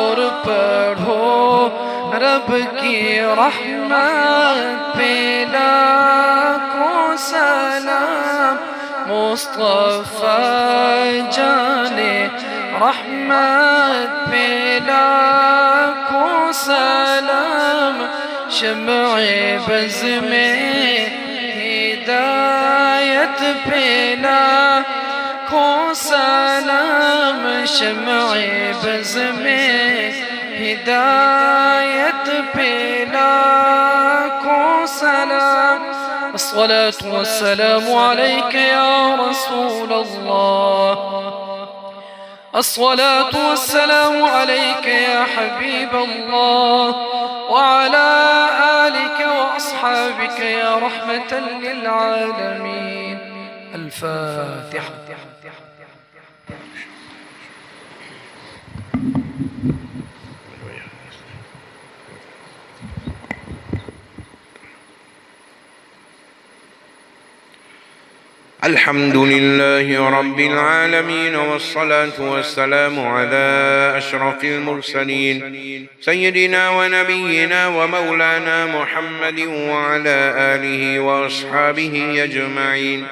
اور پڑھو رب کی رحمت پہ لاکھوں سلام مصطفیٰ جان رحمت پہ لاکھوں سلام شمع بز میں ہدایت پہ لاکھوں سلام شمع بز میں ہدایت پہ لاکھوں سلام الصلاة والسلام عليك يا رسول الله الصلاة والسلام عليك يا حبيب الله وعلى آلك وأصحابك يا رحمة للعالمين الفاتحة الحمد لله رب العالمين والصلاة والسلام على أشرف المرسلين سيدنا ونبينا ومولانا محمد وعلى آله وأصحابه أجمعين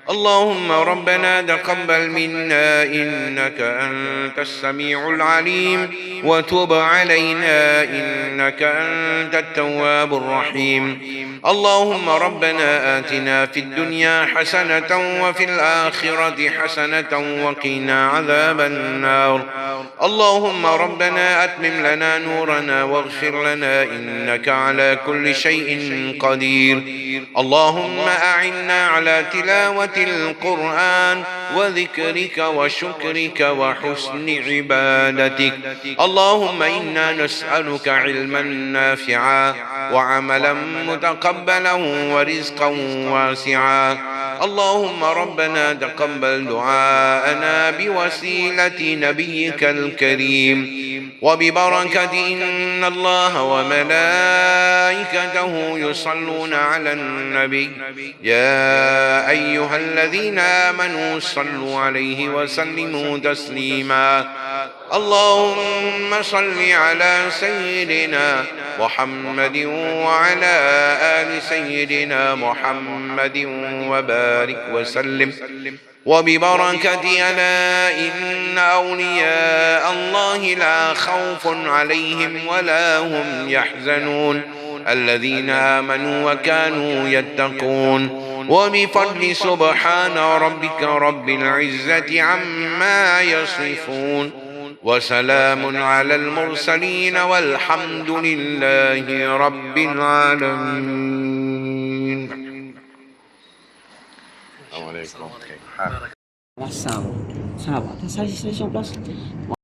اللهم ربنا تقبل منا إنك أنت السميع العليم وتب علينا إنك أنت التواب الرحيم اللهم ربنا آتنا في الدنيا حسنة وفي الآخرة حسنة وقنا عذاب النار اللهم ربنا أتمم لنا نورنا واغفر لنا إنك على كل شيء قدير. اللهم أعنا على تلاوة القرآن وذكرك وشكرك وحسن عبادتك. اللهم إنا نسألك علما نافعا وعملا متقبلا ورزقا واسعا. اللهم ربنا تقبل دعاءنا بوسيلة نبيك الكريم وببركة إن الله وملائكته يصلون على النبي يا أيها الذين آمنوا صلوا عليه وسلموا تسليما. اللهم صل على سيدنا محمد وعلى آل سيدنا محمد وبارك وسلم وببركة ألا إن أولياء الله لا خوف عليهم ولا هم يحزنون الذين آمنوا وكانوا يتقون. وبفضل سبحان ربك رب العزة عما يصفون وسلام على المرسلين والحمد لله رب العالمين. Sahabat, saya 11